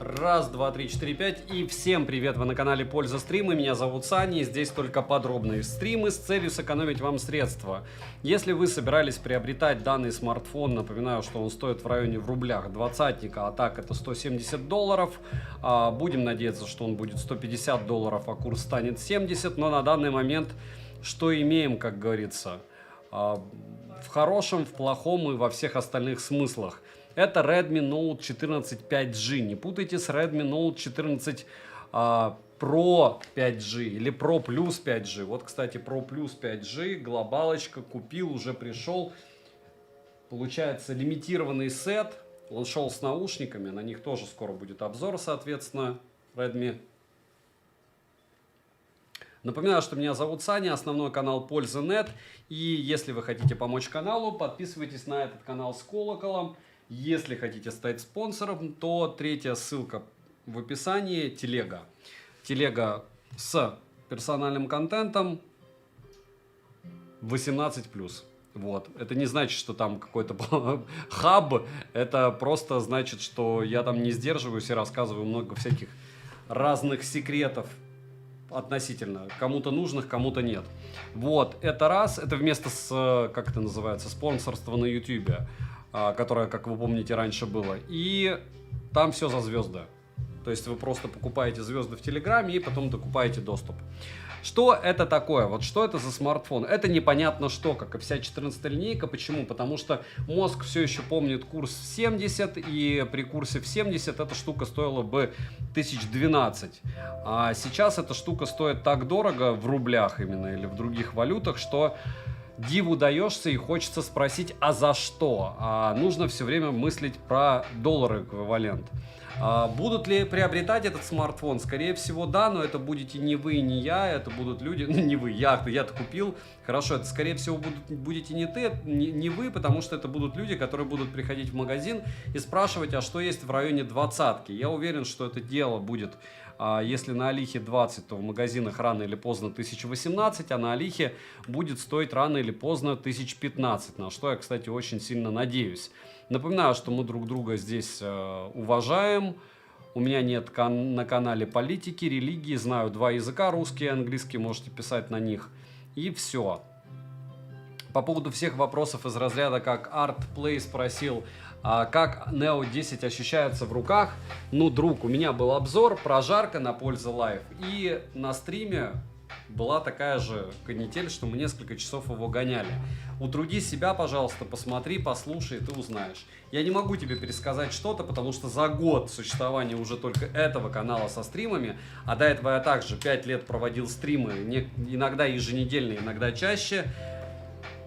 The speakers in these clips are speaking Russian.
Раз, два, три, четыре, пять. И всем привет! Вы на канале Польза Стримы. Меня зовут Саня. И здесь только подробные стримы с целью сэкономить вам средства. Если вы собирались приобретать данный смартфон, напоминаю, что он стоит в районе в рублях двадцатника, а так это $170. Будем надеяться, что он будет $150, а курс станет 70. Но на данный момент что имеем, как говорится, в хорошем, в плохом и во всех остальных смыслах. Это Redmi Note 14 5G. Не путайте с Redmi Note 14 Pro 5G или Pro Plus 5G. Вот, кстати, Pro Plus 5G, глобалочка, купил, уже пришел. Получается, лимитированный сет. Он шел с наушниками, на них тоже скоро будет обзор, соответственно, Redmi. Напоминаю, что меня зовут Саня, основной канал Польза.нет. И если вы хотите помочь каналу, подписывайтесь на этот канал с колоколом. Если хотите стать спонсором, то третья ссылка в описании — телега. Телега с персональным контентом 18+. Вот. Это не значит, что там какой-то хаб. Это просто значит, что я там не сдерживаюсь и рассказываю много всяких разных секретов относительно. Кому-то нужных, кому-то нет. Вот. Это раз. Это вместо, как это называется, спонсорства на YouTube, которое, как вы помните, раньше было. И там все за звезды. То есть вы просто покупаете звезды в Телеграме и потом докупаете доступ. Что это такое? Вот что это за смартфон? Это непонятно что, как и вся 14-я линейка. Почему? Потому что мозг все еще помнит курс в 70, и при курсе в 70 эта штука стоила бы 1012. А сейчас эта штука стоит так дорого, в рублях именно, или в других валютах, что диву даешься и хочется спросить, а за что? Нужно все время мыслить про доллар эквивалент. Будут ли приобретать этот смартфон? Скорее всего, да, но это будете не вы, не я, это будут люди, ну не вы, я-то купил, хорошо, это скорее всего будете не вы, потому что это будут люди, которые будут приходить в магазин и спрашивать, а что есть в районе двадцатки. Я уверен, что это дело будет, если на Алихе 20, то в магазинах рано или поздно 1018, а на Алихе будет стоить рано или поздно 1015, на что я, кстати, очень сильно надеюсь. Напоминаю, что мы друг друга здесь уважаем. У меня нет на канале политики, религии. Знаю два языка, русский и английский. Можете писать на них. И все. По поводу всех вопросов из разряда, как ArtPlay спросил, как Neo 10 ощущается в руках. Ну, друг, у меня был обзор, прожарка на Польза Лайв. И на стриме была такая же канитель, что мы несколько часов его гоняли. Утруди себя, пожалуйста, посмотри, послушай, и ты узнаешь. Я не могу тебе пересказать что-то, потому что за год существования уже только этого канала со стримами, а до этого я также 5 лет проводил стримы, иногда еженедельно, иногда чаще.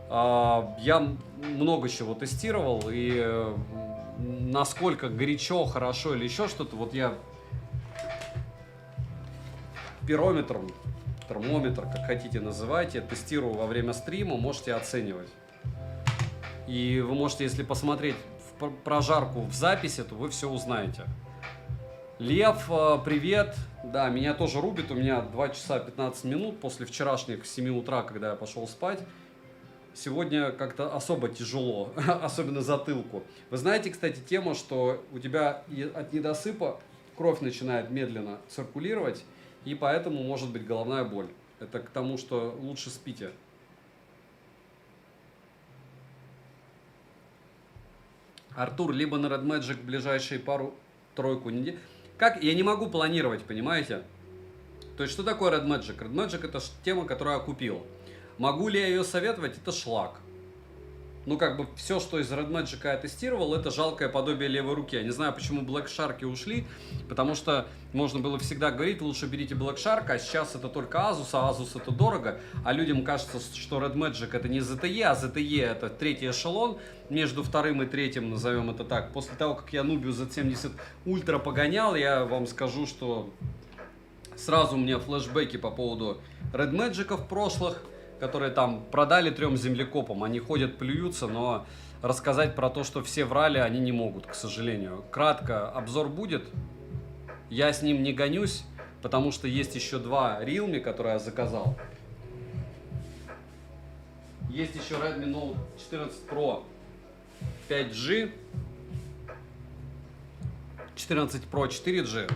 Я много чего тестировал, и насколько горячо, хорошо или еще что-то, вот я пирометром, термометр, как хотите называйте, тестирую во время стрима, можете оценивать. И вы можете, если посмотреть прожарку в записи, то вы все узнаете. Лев, привет. Да, меня тоже рубит, у меня 2 часа 15 минут после вчерашних 7 утра, когда я пошел спать. Сегодня как-то особо тяжело, особенно затылку. Вы знаете, кстати, тема, что у тебя от недосыпа кровь начинает медленно циркулировать, и поэтому может быть головная боль. Это к тому, что лучше спите. Артур, либо на Red Magic в ближайшие пару-тройку недель. Как? Я не могу планировать, понимаете? То есть, что такое Red Magic? Red Magic — это тема, которую я купил. Могу ли я ее советовать? Это шлак. Ну, как бы, все, что из Red Magic я тестировал, это жалкое подобие левой руки. Я не знаю, почему Black Shark ушли, потому что можно было всегда говорить, лучше берите Black Shark, а сейчас это только Asus, а Asus это дорого, а людям кажется, что Red Magic это не ZTE, а ZTE это третий эшелон, между вторым и третьим, назовем это так. После того, как я Nubia Z70 Ultra погонял, я вам скажу, что сразу у меня флешбеки по поводу Red Magic'ов прошлых, которые там продали 3 землекопам. Они ходят, плюются, но рассказать про то, что все врали, они не могут, к сожалению. Кратко, обзор будет. Я с ним не гонюсь, потому что есть еще 2 Realme, которые я заказал. Есть еще Redmi Note 14 Pro 5G. 14 Pro 4G.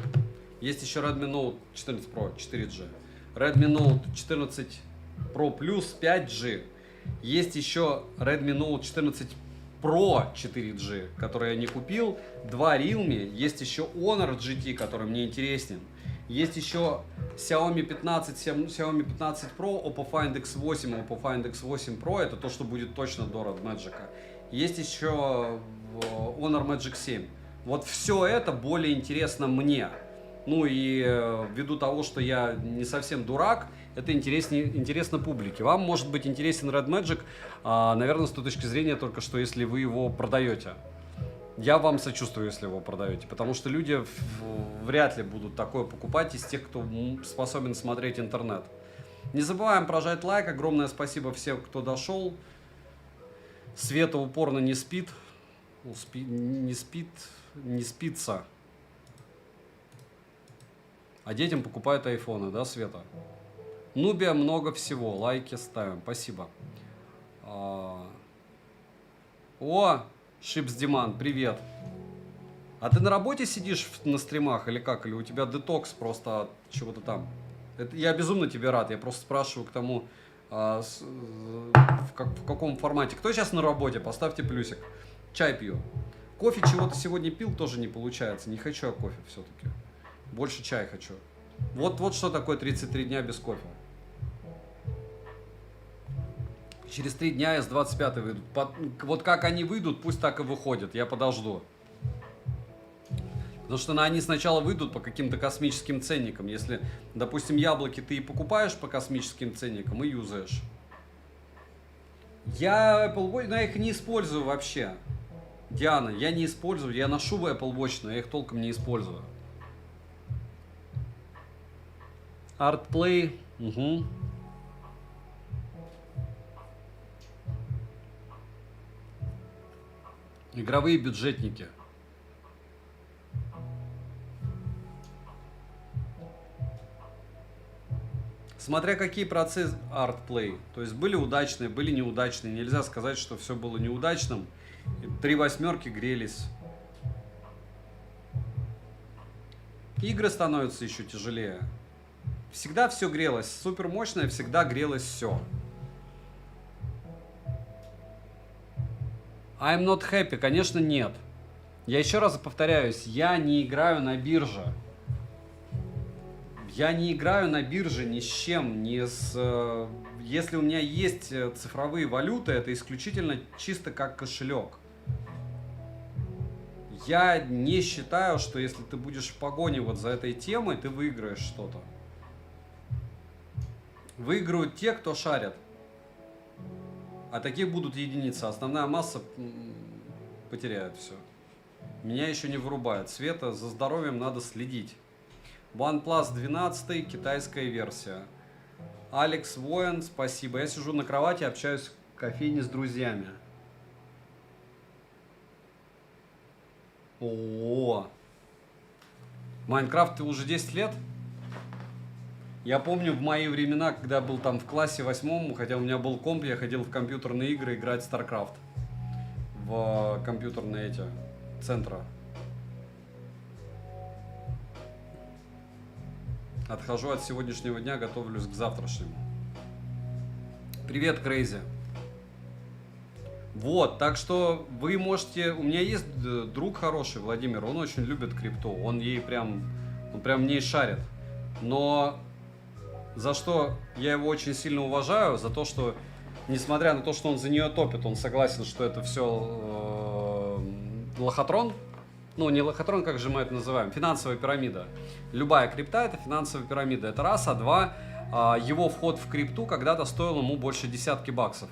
Есть еще Redmi Note 14 Pro 4G. Redmi Note 14 Pro Plus 5G. Есть еще Redmi Note 14 Pro 4G, который я не купил. 2 Realme. Есть еще Honor GT, который мне интересен. Есть еще Xiaomi 15, Xiaomi 15 Pro, Oppo Find X8, Oppo Find X8 Pro. Это то, что будет точно до Red Magic. Есть еще Honor Magic 7. Вот все это более интересно мне. Ну и ввиду того, что я не совсем дурак, это интересно публике. Вам может быть интересен Red Magic, наверное, с той точки зрения только что, если вы его продаете. Я вам сочувствую, если его продаете, потому что люди вряд ли будут такое покупать из тех, кто способен смотреть интернет. Не забываем прожать лайк. Огромное спасибо всем, кто дошел. Света упорно не спит. Не спится. А детям покупают айфоны, да, Света? Нубия много всего. Лайки ставим. Спасибо. О, Шипс Диман, привет. А ты на работе сидишь на стримах или как? Или у тебя детокс просто от чего-то там? Я безумно тебе рад. Я просто спрашиваю к тому, в каком формате. Кто сейчас на работе? Поставьте плюсик. Чай пью. Кофе чего-то сегодня пил, тоже не получается. Не хочу я кофе все-таки. Больше чай хочу. Вот что такое 33 дня без кофе. Через 3 дня S25 выйдут. Вот как они выйдут, пусть так и выходят. Я подожду. Потому что они сначала выйдут по каким-то космическим ценникам. Если, допустим, яблоки ты и покупаешь по космическим ценникам и юзаешь. Я Apple Watch, но я их не использую вообще. Диана, я не использую. Я ношу Apple Watch, но я их толком не использую. Artplay. Угу. Игровые бюджетники. Смотря какие процессы Artplay. То есть были удачные, были неудачные. Нельзя сказать, что все было неудачным. 3 восьмерки грелись. Игры становятся еще тяжелее. Всегда все грелось. Супер мощное всегда грелось все. I'm not happy, конечно, нет. Я еще раз повторяюсь, я не играю на бирже. Я не играю на бирже ни с чем, ни с... Если у меня есть цифровые валюты, это исключительно чисто как кошелек. Я не считаю, что если ты будешь в погоне вот за этой темой, ты выиграешь что-то. Выиграют те, кто шарят. А таких будут единицы. Основная масса потеряет все. Меня еще не вырубает. Света, за здоровьем надо следить. OnePlus 12, китайская версия. Алекс Воин, спасибо. Я сижу на кровати, общаюсь в кофейне с друзьями. О, Майнкрафт уже 10 лет? Я помню в мои времена, когда был там в классе 8, хотя у меня был комп, я ходил в компьютерные игры играть в StarCraft. В компьютерные центры. Отхожу от сегодняшнего дня, готовлюсь к завтрашнему. Привет, Крейзи. Вот, так что вы можете... У меня есть друг хороший, Владимир, он очень любит крипту, он прям в ней шарит. Но за что я его очень сильно уважаю, за то, что, несмотря на то, что он за нее топит, он согласен, что это все лохотрон. Ну, не лохотрон, как же мы это называем, финансовая пирамида. Любая крипта — это финансовая пирамида, это раз, а два, его вход в крипту когда-то стоил ему больше десятки баксов.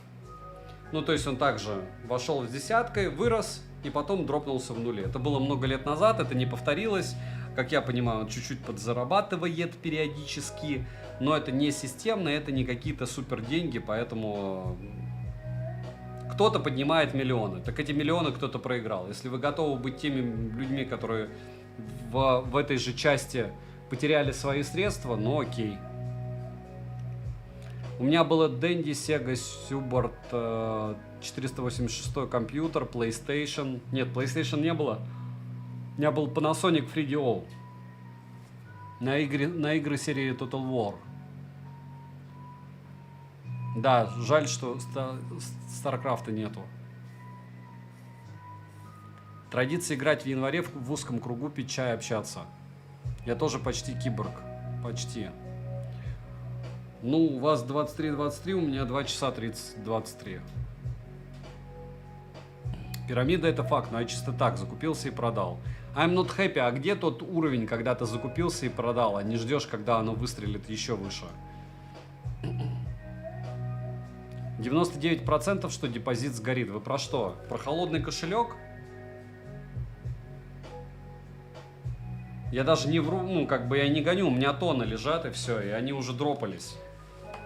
Ну, то есть он также вошел с десяткой, вырос и потом дропнулся в нуле. Это было много лет назад, это не повторилось. Как я понимаю, он чуть-чуть подзарабатывает периодически, но это не системно, это не какие-то супер деньги, поэтому кто-то поднимает миллионы. Так эти миллионы кто-то проиграл. Если вы готовы быть теми людьми, которые в этой же части потеряли свои средства, ну окей. У меня было Dendy, Sega, Subart, 486 компьютер, PlayStation. Нет, PlayStation не было. У меня был Panasonic 3DO на игры серии Total War. Да, жаль, что Старкрафта нету. Традиция играть в январе в узком кругу, пить чай, общаться. Я тоже почти киборг. Почти. Ну, у вас 23:23, у меня 2 часа 30:23. Пирамида это факт, но я чисто так, закупился и продал. I'm not happy, а где тот уровень, когда ты закупился и продал, а не ждешь, когда оно выстрелит еще выше? 99%, что депозит сгорит. Вы про что? Про холодный кошелек? Я даже не вру, ну, как бы я не гоню, у меня тонны лежат и все, и они уже дропались.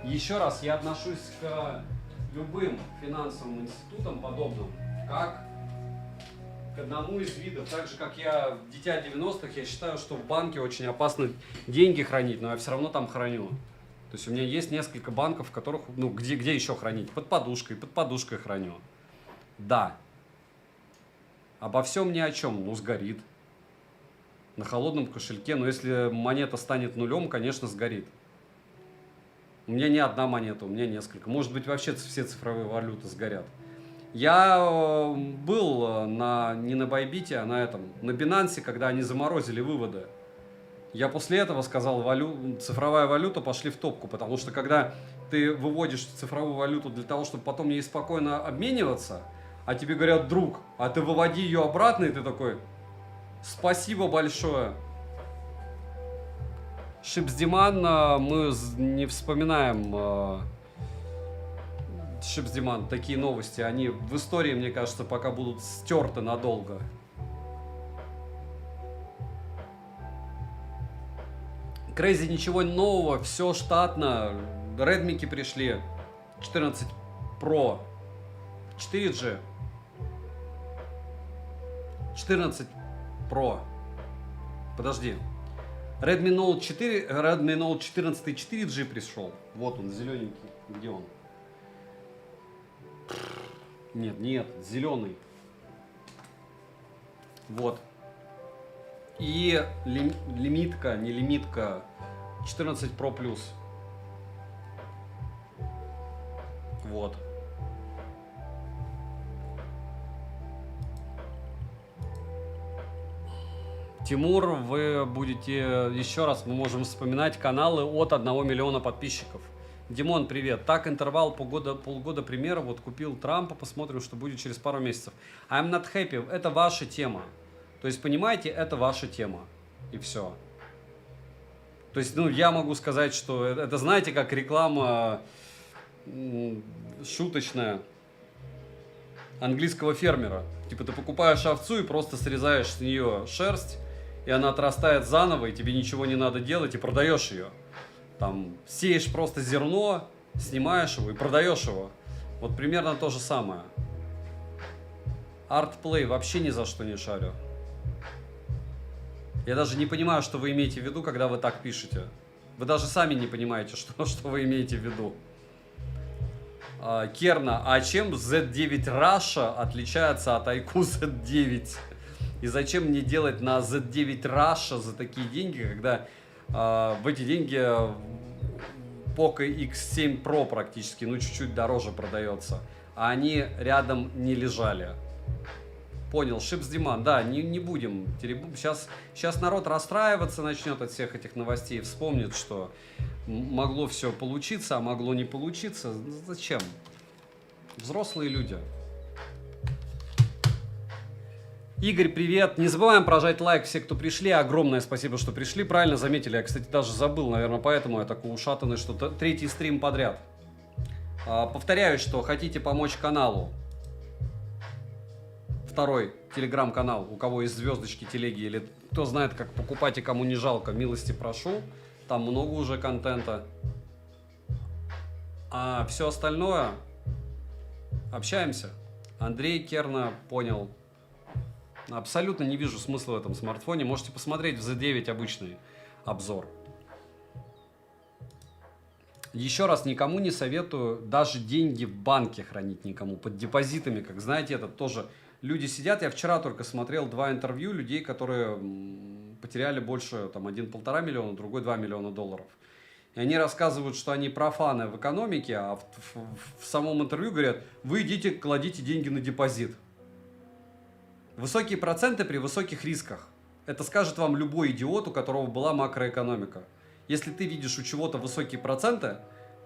Еще раз, я отношусь к любым финансовым институтам подобным, как к одному из видов. Так же, как я дитя 90-х, я считаю, что в банке очень опасно деньги хранить, но я все равно там храню. То есть у меня есть несколько банков, в которых, ну, где еще хранить? Под подушкой храню. Да. Обо всем ни о чем, ну, сгорит. На холодном кошельке, но если монета станет нулем, конечно, сгорит. У меня не одна монета, у меня несколько. Может быть, вообще все цифровые валюты сгорят. Я был не на Байбите, а на Binance, когда они заморозили выводы. Я после этого сказал, цифровая валюта, пошли в топку, потому что когда ты выводишь цифровую валюту для того, чтобы потом ей спокойно обмениваться, а тебе говорят, друг, а ты выводи ее обратно, и ты такой, спасибо большое. Шипсдиман, мы не вспоминаем Шипсдиман, такие новости, они в истории, мне кажется, пока будут стерты надолго. Crazy ничего нового, все штатно. Redmi пришли. 14 Pro. 4G. 14 Pro. Подожди. Redmi Note 14 4G пришел. Вот он, зелененький. Где он? Нет, зеленый. Вот. И лимитка, не лимитка, 14 Pro Plus. Вот. Тимур, вы будете, еще раз мы можем вспоминать каналы от 1 миллиона подписчиков. Димон, привет. Так, интервал полгода примера. Вот купил Трампа, посмотрим, что будет через пару месяцев. I'm not happy. Это ваша тема. То есть, понимаете, это ваша тема. И все. То есть, ну, я могу сказать, что это знаете, как реклама шуточная английского фермера. Типа, ты покупаешь овцу и просто срезаешь с нее шерсть, и она отрастает заново, и тебе ничего не надо делать, и продаешь ее. Там, сеешь просто зерно, снимаешь его и продаешь его. Вот примерно то же самое. Артплей вообще ни за что не шарю. Я даже не понимаю, что вы имеете в виду, когда вы так пишете. Вы даже сами не понимаете, что вы имеете в виду. Керна, а чем Z9 Russia отличается от IQ Z9? И зачем мне делать на Z9 Russia за такие деньги, когда в эти деньги Poco X7 Pro практически, ну чуть-чуть дороже продается, а они рядом не лежали. Понял, Шипсдиман, да, не будем. Сейчас народ расстраиваться начнет от всех этих новостей, вспомнит, что могло все получиться, а могло не получиться. Зачем? Взрослые люди. Игорь, привет. Не забываем прожать лайк все, кто пришли. Огромное спасибо, что пришли. Правильно заметили. Я, кстати, даже забыл, наверное, поэтому я такой ушатанный, что третий стрим подряд. Повторяю, что хотите помочь каналу. Второй телеграм-канал, у кого есть звездочки, телеги, или кто знает, как покупать и кому не жалко, милости прошу. Там много уже контента. А все остальное общаемся. Андрей Керна понял. Абсолютно не вижу смысла в этом смартфоне. Можете посмотреть в Z9 обычный обзор. Еще раз, никому не советую даже деньги в банке хранить никому. Под депозитами, как знаете, это тоже люди сидят. Я вчера только смотрел 2 интервью людей, которые потеряли больше, там, 1,5 миллиона, другой 2 миллиона долларов. И они рассказывают, что они профаны в экономике, а в самом интервью говорят, вы идите, кладите деньги на депозит. Высокие проценты при высоких рисках. Это скажет вам любой идиот, у которого была макроэкономика. Если ты видишь у чего-то высокие проценты,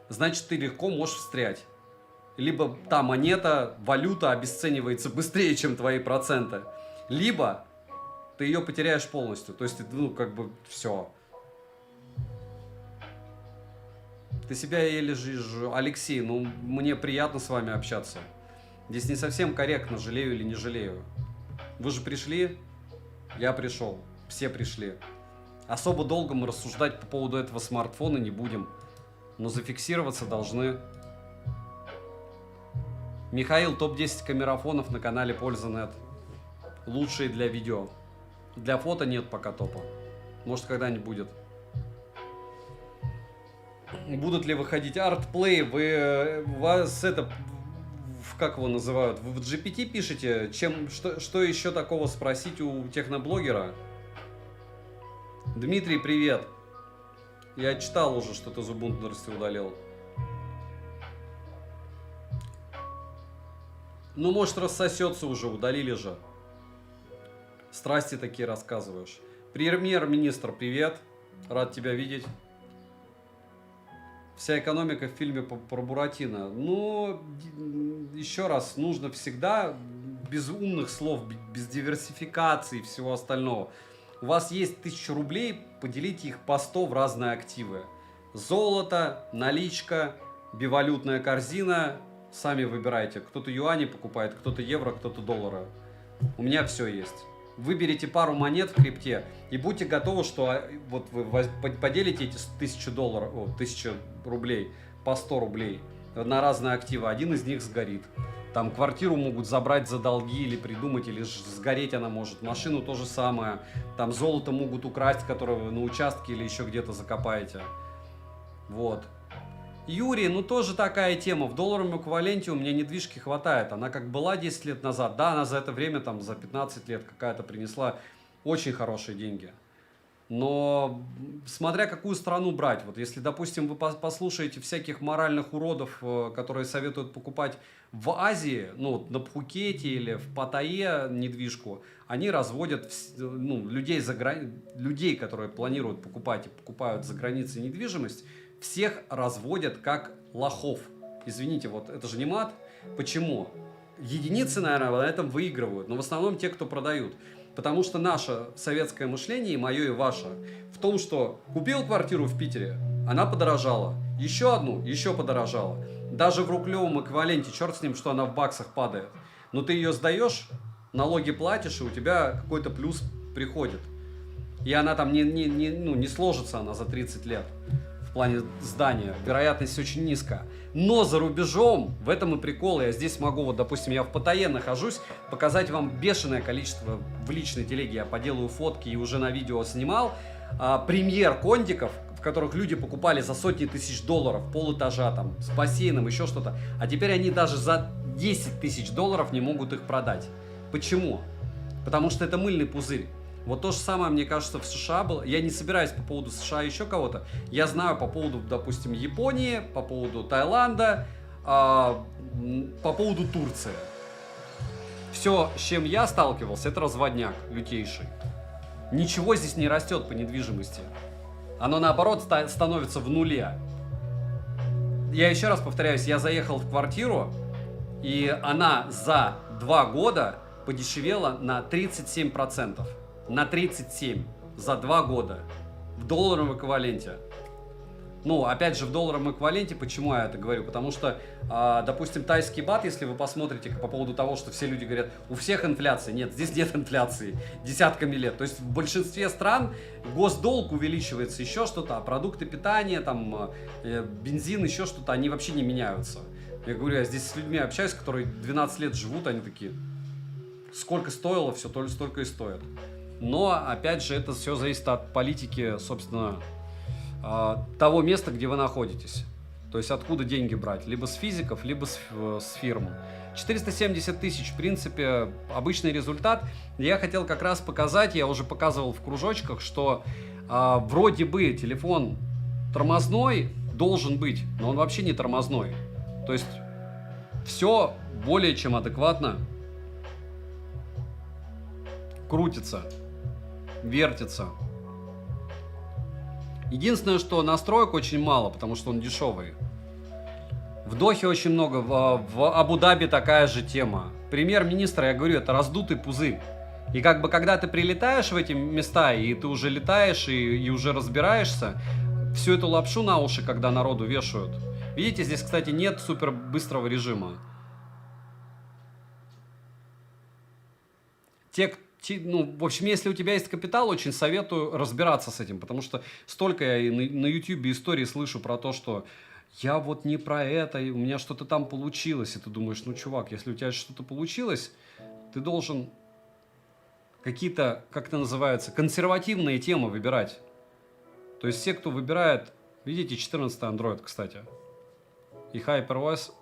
значит, ты легко можешь встрять. Либо та монета, валюта обесценивается быстрее, чем твои проценты. Либо ты ее потеряешь полностью. То есть, ну, как бы, все. Ты себя еле жишь. Алексей, ну, мне приятно с вами общаться. Здесь не совсем корректно, жалею или не жалею. Вы же пришли, я пришел, все пришли. Особо долго мы рассуждать по поводу этого смартфона не будем. Но зафиксироваться должны. Михаил, топ-10 камерафонов на канале Польза.нет. Лучшие для видео. Для фото нет пока топа. Может, когда-нибудь будет. Будут ли выходить артплей? У вас это... Как его называют? Вы в GPT пишете? Что еще такого спросить у техноблогера? Дмитрий, привет. Я читал уже, что ты Зубунту новости удалил. Ну, может, рассосется уже, удалили же. Страсти такие рассказываешь. Премьер-министр, привет. Рад тебя видеть. Вся экономика в фильме про Буратино. Ну, еще раз, нужно всегда без умных слов, без диверсификации и всего остального. У вас есть 1000 рублей, поделите их по 100 в разные активы. Золото, наличка, бивалютная корзина. Сами выбирайте. Кто-то юани покупает, кто-то евро, кто-то доллары. У меня все есть. Выберите пару монет в крипте и будьте готовы, что вот вы поделите эти 1000 рублей по 100 рублей на разные активы. Один из них сгорит. Там квартиру могут забрать за долги или придумать, или сгореть она может. Машину то же самое. Там золото могут украсть, которое вы на участке или еще где-то закопаете. Вот. Юрий, ну тоже такая тема. В долларовом эквиваленте у меня недвижки хватает. Она как была 10 лет назад. Да, она за это время, там, за 15 лет какая-то принесла очень хорошие деньги. Но смотря какую страну брать. Вот если, допустим, вы послушаете всяких моральных уродов, которые советуют покупать в Азии, ну, на Пхукете или в Паттайе недвижку, они разводят людей, которые планируют покупать и покупают за границей недвижимость, всех разводят как лохов. Извините, вот это же не мат. Почему? Единицы, наверное, на этом выигрывают, но в основном те, кто продают. Потому что наше советское мышление, и мое, и ваше, в том, что купил квартиру в Питере, она подорожала. Еще одну, еще подорожала. Даже в рублевом эквиваленте, черт с ним, что она в баксах падает. Но ты ее сдаешь, налоги платишь, и у тебя какой-то плюс приходит. И она там не сложится она за 30 лет. В плане здания, вероятность очень низкая. Но за рубежом, в этом и прикол, я здесь могу, вот, допустим, я в Паттайе нахожусь, показать вам бешеное количество в личной телеге, я поделаю фотки и уже на видео снимал, премьер кондиков, в которых люди покупали за сотни тысяч долларов, полэтажа там, с бассейном, еще что-то, а теперь они даже за 10 тысяч долларов не могут их продать. Почему? Потому что это мыльный пузырь. Вот то же самое, мне кажется, в США было. Я не собираюсь по поводу США еще кого-то. Я знаю по поводу, допустим, Японии, по поводу Таиланда, по поводу Турции. Все, с чем я сталкивался, это разводняк лютейший. Ничего здесь не растет по недвижимости. Оно, наоборот, становится в нуле. Я еще раз повторяюсь, я заехал в квартиру, и она за 2 года подешевела на 37%. На 37 за 2 года в долларовом эквиваленте. Ну, опять же, в долларовом эквиваленте, почему я это говорю? Потому что, допустим, тайский бат, если вы посмотрите по поводу того, что все люди говорят, у всех инфляция. Нет, здесь нет инфляции десятками лет. То есть в большинстве стран госдолг увеличивается, еще что-то, а продукты питания, там, бензин, еще что-то, они вообще не меняются. Я говорю, я здесь с людьми общаюсь, которые 12 лет живут, они такие, сколько стоило, все столько и стоит. Но, опять же, это все зависит от политики, собственно, того места, где вы находитесь. То есть, откуда деньги брать. Либо с физиков, либо с фирм. 470 тысяч, в принципе, обычный результат. Я хотел как раз показать, я уже показывал в кружочках, что вроде бы телефон тормозной должен быть, но он вообще не тормозной. То есть все более чем адекватно крутится, вертится. Единственное, что настроек очень мало, потому что он дешевый. В Дохе очень много, в Абу-Даби такая же тема. Премьер-министр, я говорю, это раздутый пузырь. И как бы когда ты прилетаешь в эти места, и ты уже летаешь, и уже разбираешься, всю эту лапшу на уши, когда народу вешают. Видите, здесь, кстати, нет супер быстрого режима. Ну, в общем, если у тебя есть капитал, очень советую разбираться с этим, потому что столько я на YouTube истории слышу про то, что я вот не про это, у меня что-то там получилось, и ты думаешь, ну, чувак, если у тебя что-то получилось, ты должен какие-то, как это называется, консервативные темы выбирать. То есть все, кто выбирает, видите, 14-й Android, кстати, и HyperOS,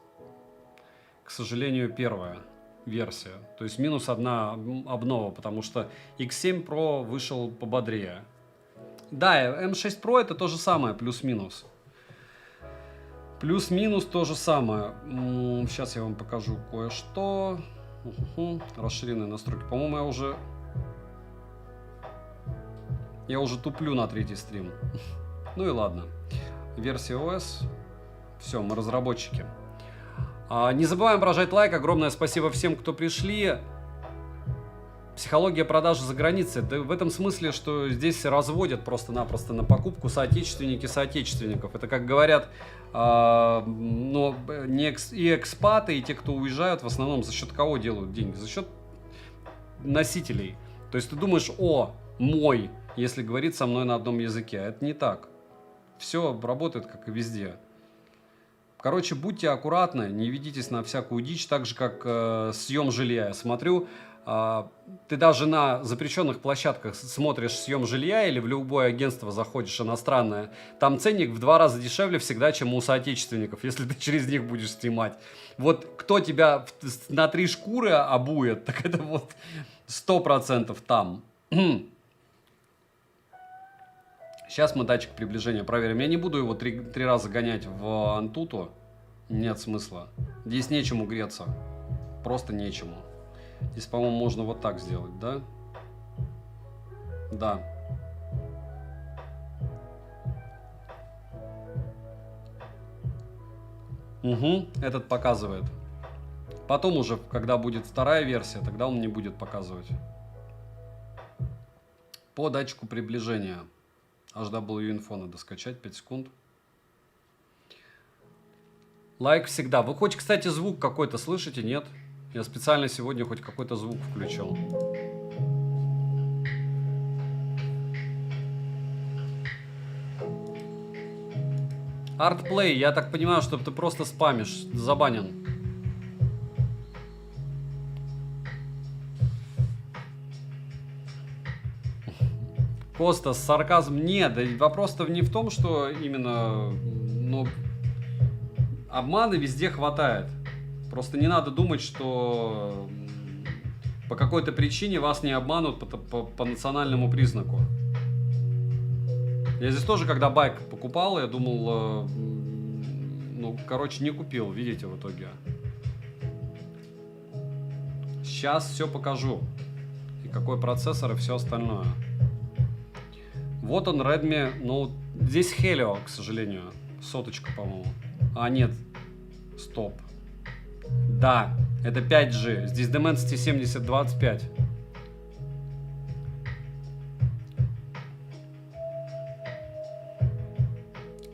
к сожалению, первая версия. То есть минус одна обнова, потому что X7 Pro вышел пободрее. Да, M6 Pro это то же самое, плюс-минус. Плюс-минус то же самое. Сейчас я вам покажу кое-что. Расширенные настройки. По-моему, я уже туплю на третий стрим. Ну и ладно. Версия OS. Все, мы разработчики. Не забываем прожать лайк. Огромное спасибо всем, кто пришли. Психология продажи за границей. Да в этом смысле, что здесь разводят просто-напросто на покупку соотечественники соотечественников. Это, как говорят, но и экспаты, и те, кто уезжают, в основном за счет кого делают деньги? За счет носителей. То есть ты думаешь, о, мой, если говорит со мной на одном языке. А это не так. Все работает, как и везде. Короче, будьте аккуратны, не ведитесь на всякую дичь, так же, как съем жилья. Я смотрю, ты даже на запрещенных площадках смотришь съем жилья или в любое агентство заходишь иностранное, там ценник в 2 раза дешевле всегда, чем у соотечественников, если ты через них будешь снимать. Вот кто тебя на 3 шкуры обует, так это вот 100% там. Сейчас мы датчик приближения проверим. Я не буду его 3 раза гонять в Antutu. Нет смысла. Здесь нечему греться. Просто нечему. Здесь, по-моему, можно вот так сделать, да? Да. Угу, этот показывает. Потом уже, когда будет вторая версия, тогда он не будет показывать. По датчику приближения. HW-инфо надо скачать, 5 секунд. Лайк всегда. Вы хоть, кстати, звук какой-то слышите, нет? Я специально сегодня хоть какой-то звук включил. Артплей, я так понимаю, что ты просто спамишь, забанен. Костас, сарказм нет. Да вопрос-то не в том, что именно, ну, обмана везде хватает. Просто не надо думать, что по какой-то причине вас не обманут по национальному признаку. Я здесь тоже, когда байк покупал, я думал, ну, короче, не купил, видите, в итоге. Сейчас все покажу. И какой процессор, и все остальное. Вот он, Redmi, ну, здесь Helio, к сожалению. 100, по-моему. А, нет. Стоп. Да, это 5G. Здесь Dimensity 7025.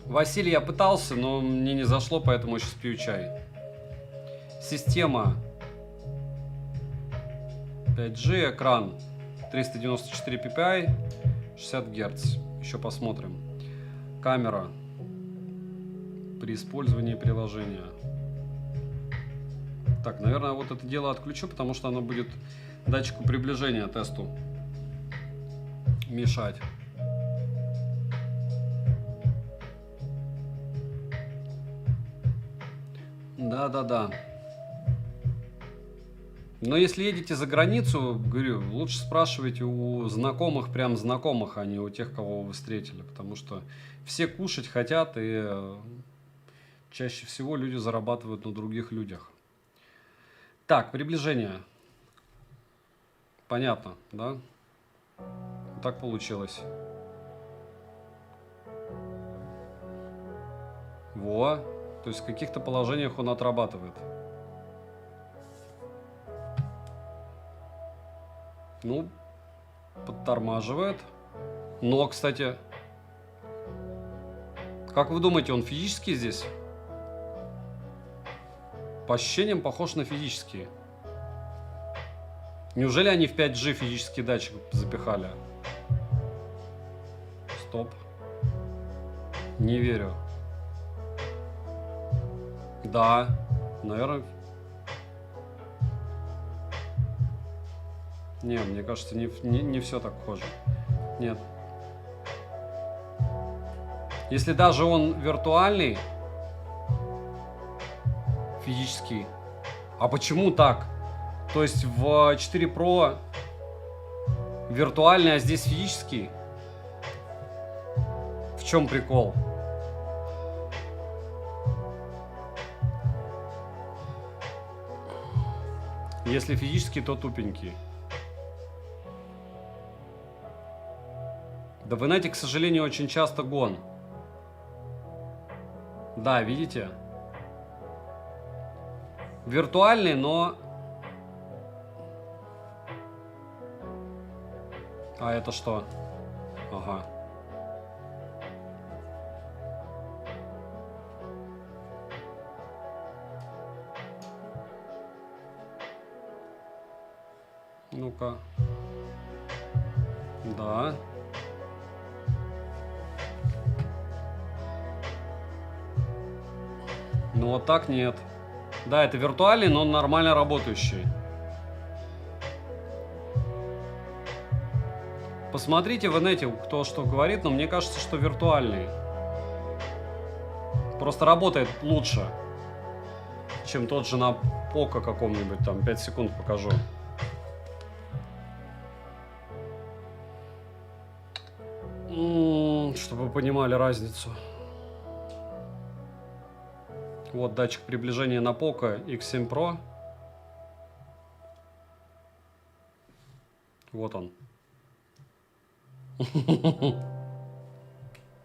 Василий, я пытался, но мне не зашло, поэтому сейчас пью чай. Система 5G, экран 394 ppi, 60 Гц. Еще посмотрим. Камера при использовании приложения. Так, наверное, вот это дело отключу, потому что оно будет датчику приближения тесту мешать. Да. Но если едете за границу, говорю, лучше спрашивайте у знакомых, прям знакомых, а не у тех, кого вы встретили. Потому что все кушать хотят, и чаще всего люди зарабатывают на других людях. Так, приближение. Понятно, да? Так получилось. Во. То есть в каких-то положениях он отрабатывает. Ну, подтормаживает. Но, кстати, как вы думаете, он физический здесь? По ощущениям похож на физический. Неужели они в 5G физический датчик запихали? Стоп. Не верю. Да, наверное. Не, мне кажется, не все так похоже. Нет. Если даже он виртуальный, физический. А почему так? То есть в 4 Pro виртуальный, а здесь физический? В чем прикол? Если физический, то тупенький. Да вы знаете, к сожалению, очень часто гон. Да, видите? Виртуальный, но... А это что? Ага. Ну-ка. Да. Ну вот так нет. Да, это виртуальный, но он нормально работающий. Посмотрите в инете, кто что говорит, но мне кажется, что виртуальный. Просто работает лучше, чем тот же на Poco каком-нибудь, там 5 секунд покажу. Чтобы вы понимали разницу. Вот датчик приближения на Poco X7 Pro. Вот он.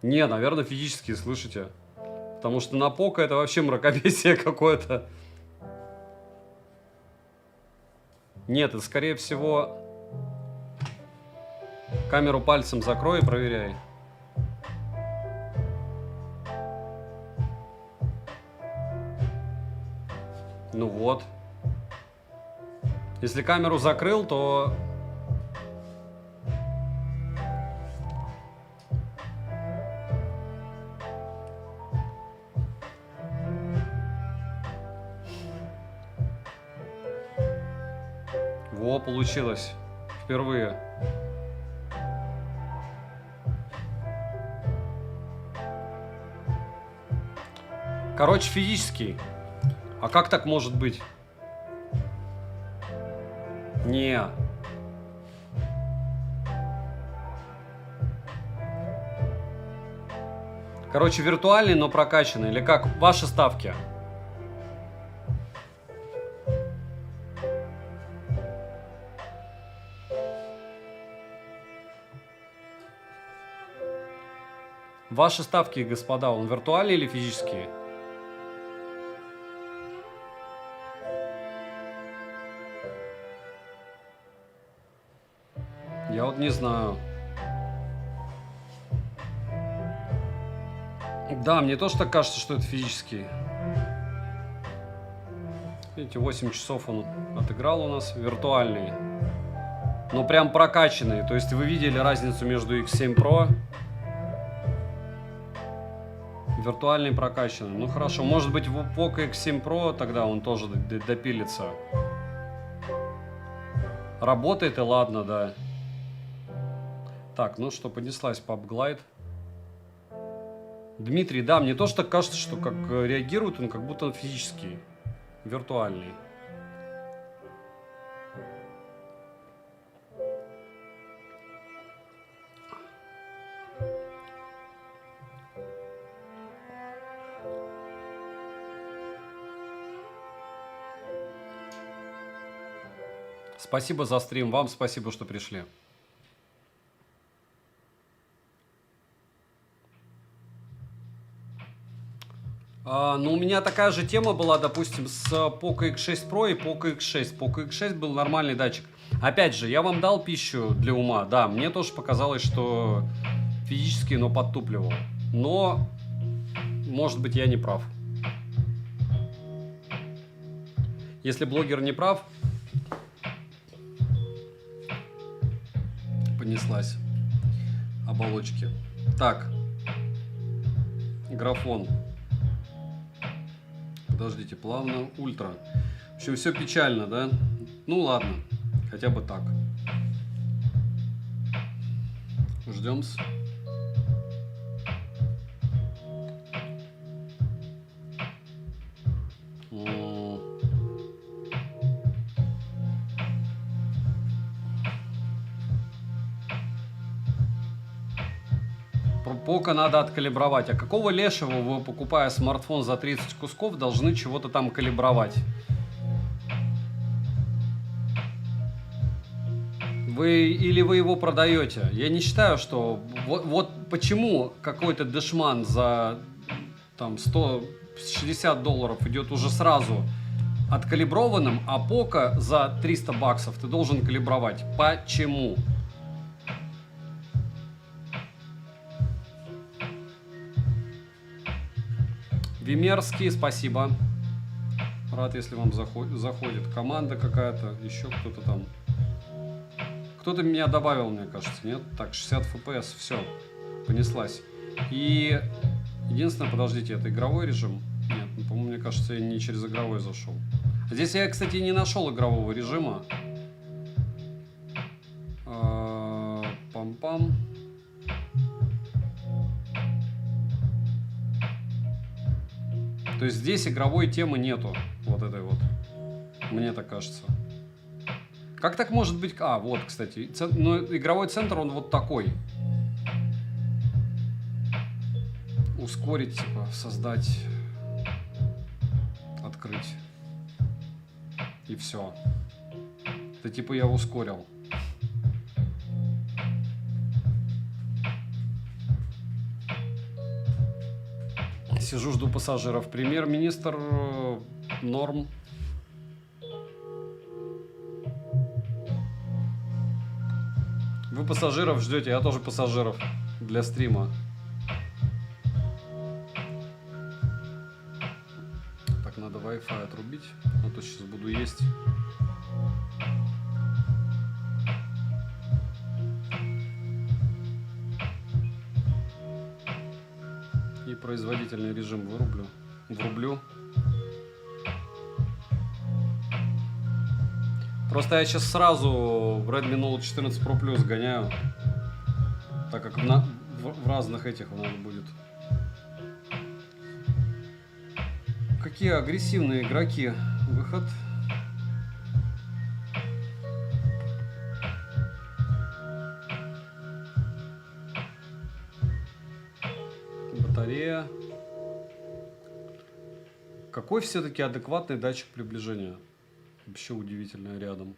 Не, наверное, физически, слышите? Потому что на Poco это вообще мракобесие какое-то. Нет, это скорее всего... Камеру пальцем закрой и проверяй. Ну вот. Если камеру закрыл, то... Во, получилось. Впервые. Короче, физический. А как так может быть? Не. Короче, виртуальный, но прокачанный. Или как? Ваши ставки. Ваши ставки, господа, он виртуальный или физический? Я вот не знаю. Да, мне тоже так кажется, что это физический. Видите, 8 часов он отыграл у нас. Виртуальный. Но прям прокачанный. То есть вы видели разницу между X7 Pro. Виртуальный прокачанный. Ну хорошо, может быть в Poco X7 Pro тогда он тоже допилится. Работает и ладно, да. Так, ну что, понеслась PUBG Glide. Дмитрий, да, мне тоже так кажется, что как реагирует он, как будто он физический, виртуальный. Спасибо за стрим. Вам спасибо, что пришли. Ну, у меня такая же тема была, допустим, с Poco X6 Pro и Poco X6. Poco X6 был нормальный датчик. Опять же, я вам дал пищу для ума. Да, мне тоже показалось, что физически, но подтупливал. Но, может быть, я не прав. Если блогер не прав, понеслась оболочки. Так, графон. Подождите, плавно, ультра. В общем, все печально, да? Ну ладно, хотя бы так. Ждем-с. Пока надо откалибровать. А какого лешего вы, покупая смартфон за 30 кусков, должны чего-то там калибровать? Или вы его продаете? Я не считаю, что... Вот почему какой-то дешман за там, $160 идет уже сразу откалиброванным, а Poco за 300 баксов ты должен калибровать. Почему? Вимерский, спасибо. Рад, если вам заходит команда какая-то, еще кто-то там. Кто-то меня добавил, мне кажется, нет? Так, 60 FPS, все, понеслась. И единственное, подождите, это игровой режим? Нет, ну, по-моему, мне кажется, я не через игровой зашел. Здесь я, кстати, не нашел игрового режима. Пам-пам. То есть здесь игровой темы нету. Вот этой вот. Мне так кажется. Как так может быть? А, вот, кстати. Но игровой центр, он вот такой. Ускорить, типа, создать. Открыть. И все. Это типа я ускорил. Сижу, жду пассажиров. Премьер-министр норм. Вы пассажиров ждете, я тоже пассажиров для стрима. Так, надо Wi-Fi отрубить, а то сейчас буду есть. И производительный режим врублю. Просто я сейчас сразу в Redmi Note 14 Pro Plus гоняю, так как в разных этих надо будет. Какие агрессивные игроки. Выход. Батарея. Какой все-таки адекватный датчик приближения? Вообще удивительно рядом.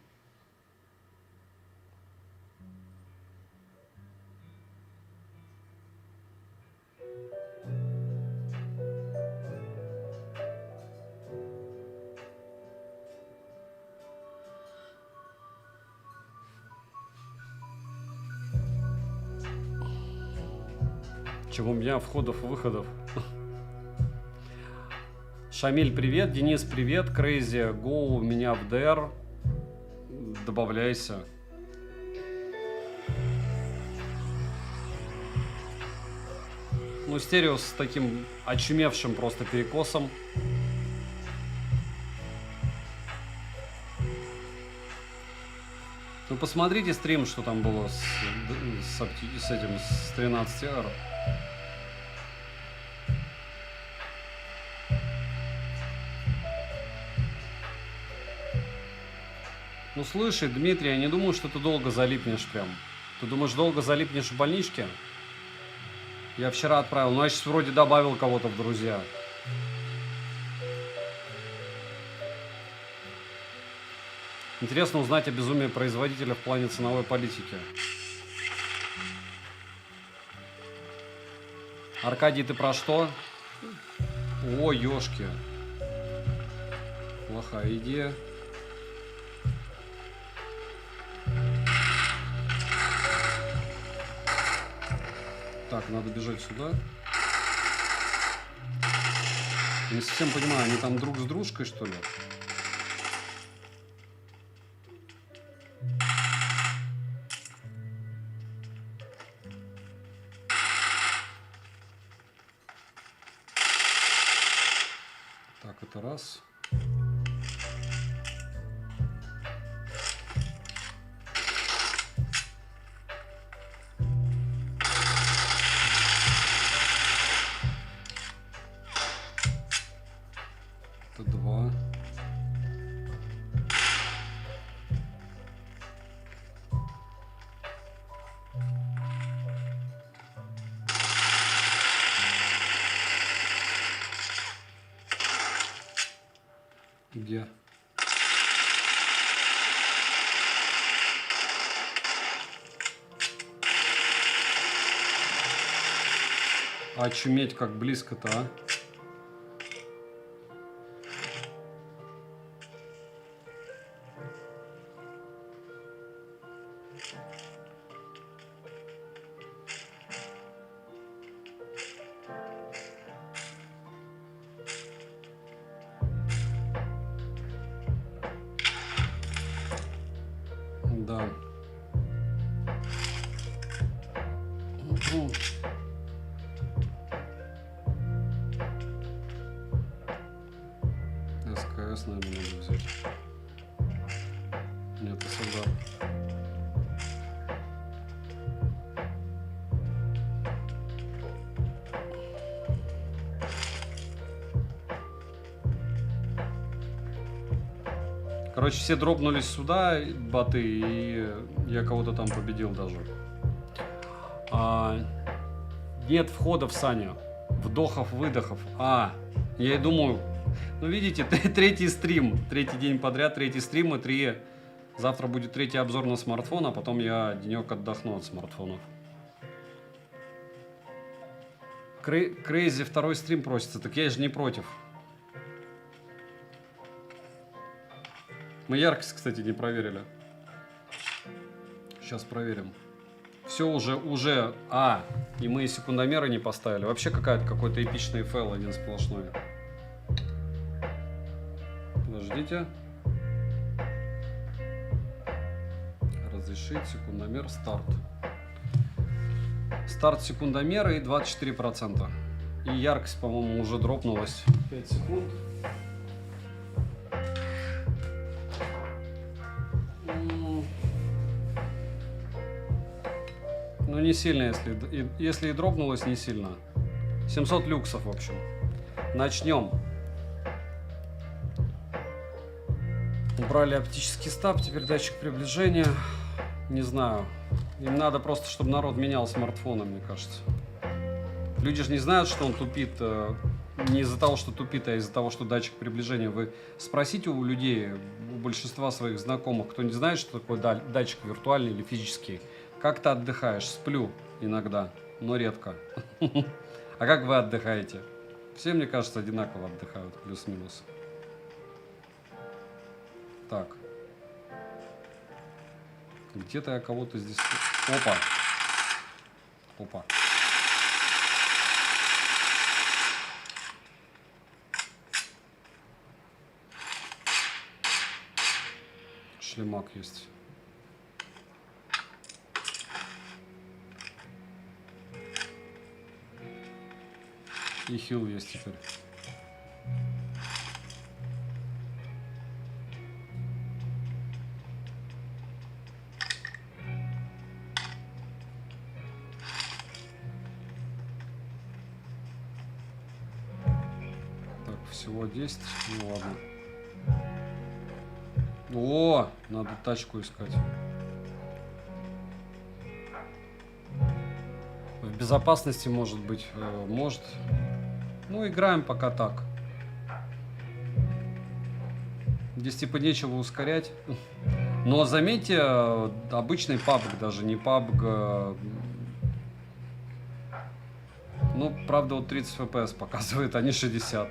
Чем у меня входов и выходов. Шамиль, привет. Денис, привет. Крейзи, go у меня в DR. Добавляйся. Ну, стерео с таким очумевшим просто перекосом. Ну, посмотрите стрим, что там было с этим, с 13R. Ну, слушай, Дмитрий, я не думаю, что ты долго залипнешь прям. Ты думаешь, долго залипнешь в больничке? Я вчера отправил, ну, я сейчас вроде добавил кого-то в друзья. Интересно узнать о безумии производителя в плане ценовой политики. Аркадий, ты про что? О, ёшки. Плохая идея. Так, надо бежать сюда. Не совсем понимаю, они там друг с дружкой, что ли? Так, это раз. Это два. Где? Очуметь, как близко-то, а? Да. СКС, наверное, надо взять. Нет, СЛД. Короче, все дропнулись сюда, боты, и я кого-то там победил даже. Нет входов, Саня. Вдохов-выдохов. Я и думаю, ну видите, третий стрим. Третий день подряд, третий стрим и три. Завтра будет третий обзор на смартфон, а потом я денек отдохну от смартфонов. Крейзи второй стрим просится, так я же не против. Мы яркость, кстати, не проверили. Сейчас проверим. Все уже. И мы секундомеры не поставили. Вообще какой-то эпичный фейл один сплошной. Подождите. Разрешить секундомер, старт. Старт секундомера и 24%. И яркость, по-моему, уже дропнулась. 5 секунд. Ну, не сильно, если и дропнулось, не сильно. 700 люксов, в общем. Начнем. Убрали оптический стаб, теперь датчик приближения. Не знаю. Им надо просто, чтобы народ менял смартфоны, мне кажется. Люди же не знают, что он тупит. Не из-за того, что тупит, а из-за того, что датчик приближения. Вы спросите у людей, у большинства своих знакомых, кто не знает, что такое датчик виртуальный или физический. Как ты отдыхаешь? Сплю иногда, но редко. А как вы отдыхаете? Все, мне кажется, одинаково отдыхают, плюс-минус. Так. Где-то я кого-то здесь... Опа. Шлемак есть. И хил есть теперь. Так, всего 10. Ну ладно. О, надо тачку искать. В безопасности, может быть, может. Ну, играем пока так. Здесь типа нечего ускорять. Но заметьте, обычный PUBG, даже не PUBG. Ну, правда, вот 30 FPS показывает, а не 60.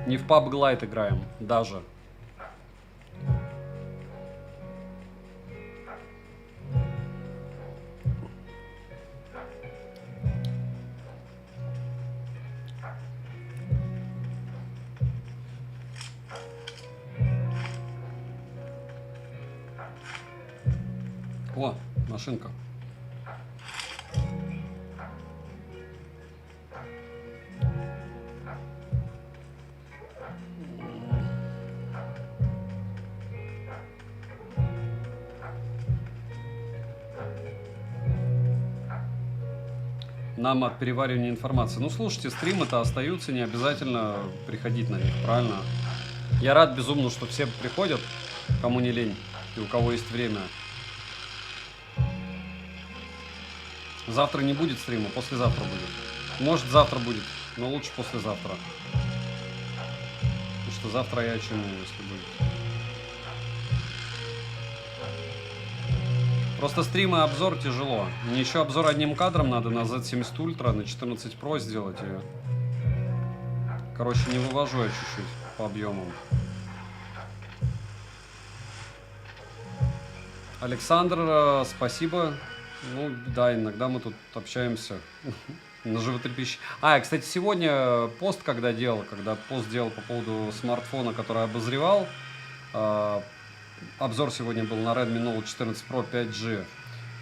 Не в PUBG Lite играем, даже. О, машинка. Нам от переваривания информации. Ну, слушайте, стримы-то остаются, не обязательно приходить на них, правильно? Я рад безумно, что все приходят, кому не лень и у кого есть время. Завтра не будет стрима, послезавтра будет. Может, завтра будет, но лучше послезавтра. Потому что завтра я очумею, если будет. Просто стрим и обзор тяжело. Мне еще обзор одним кадром надо на Z70 Ultra, на 14 Pro сделать ее. Короче, не вывожу я чуть-чуть по объемам. Александр, спасибо. Ну, да, иногда мы тут общаемся на животрепещущие. А, кстати, сегодня пост, когда пост делал по поводу смартфона, который обозревал, обзор сегодня был на Redmi Note 14 Pro 5G.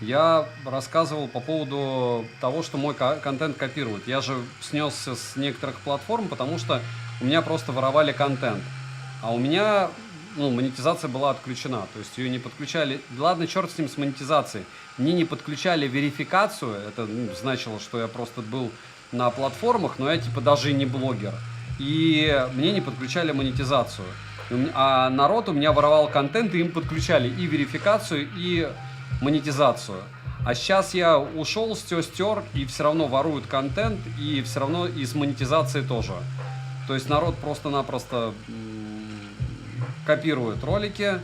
Я рассказывал по поводу того, что мой контент копируют. Я же снесся с некоторых платформ, потому что у меня просто воровали контент. А у меня, монетизация была отключена. То есть ее не подключали. Ладно, черт с ним, с монетизацией. Мне не подключали верификацию. Это значило, что я просто был на платформах, но я типа даже и не блогер. И мне не подключали монетизацию. А народ у меня воровал контент, и им подключали и верификацию, и монетизацию. А сейчас я ушел, стер, и все равно воруют контент, и все равно и с монетизацией тоже. То есть народ просто-напросто копирует ролики,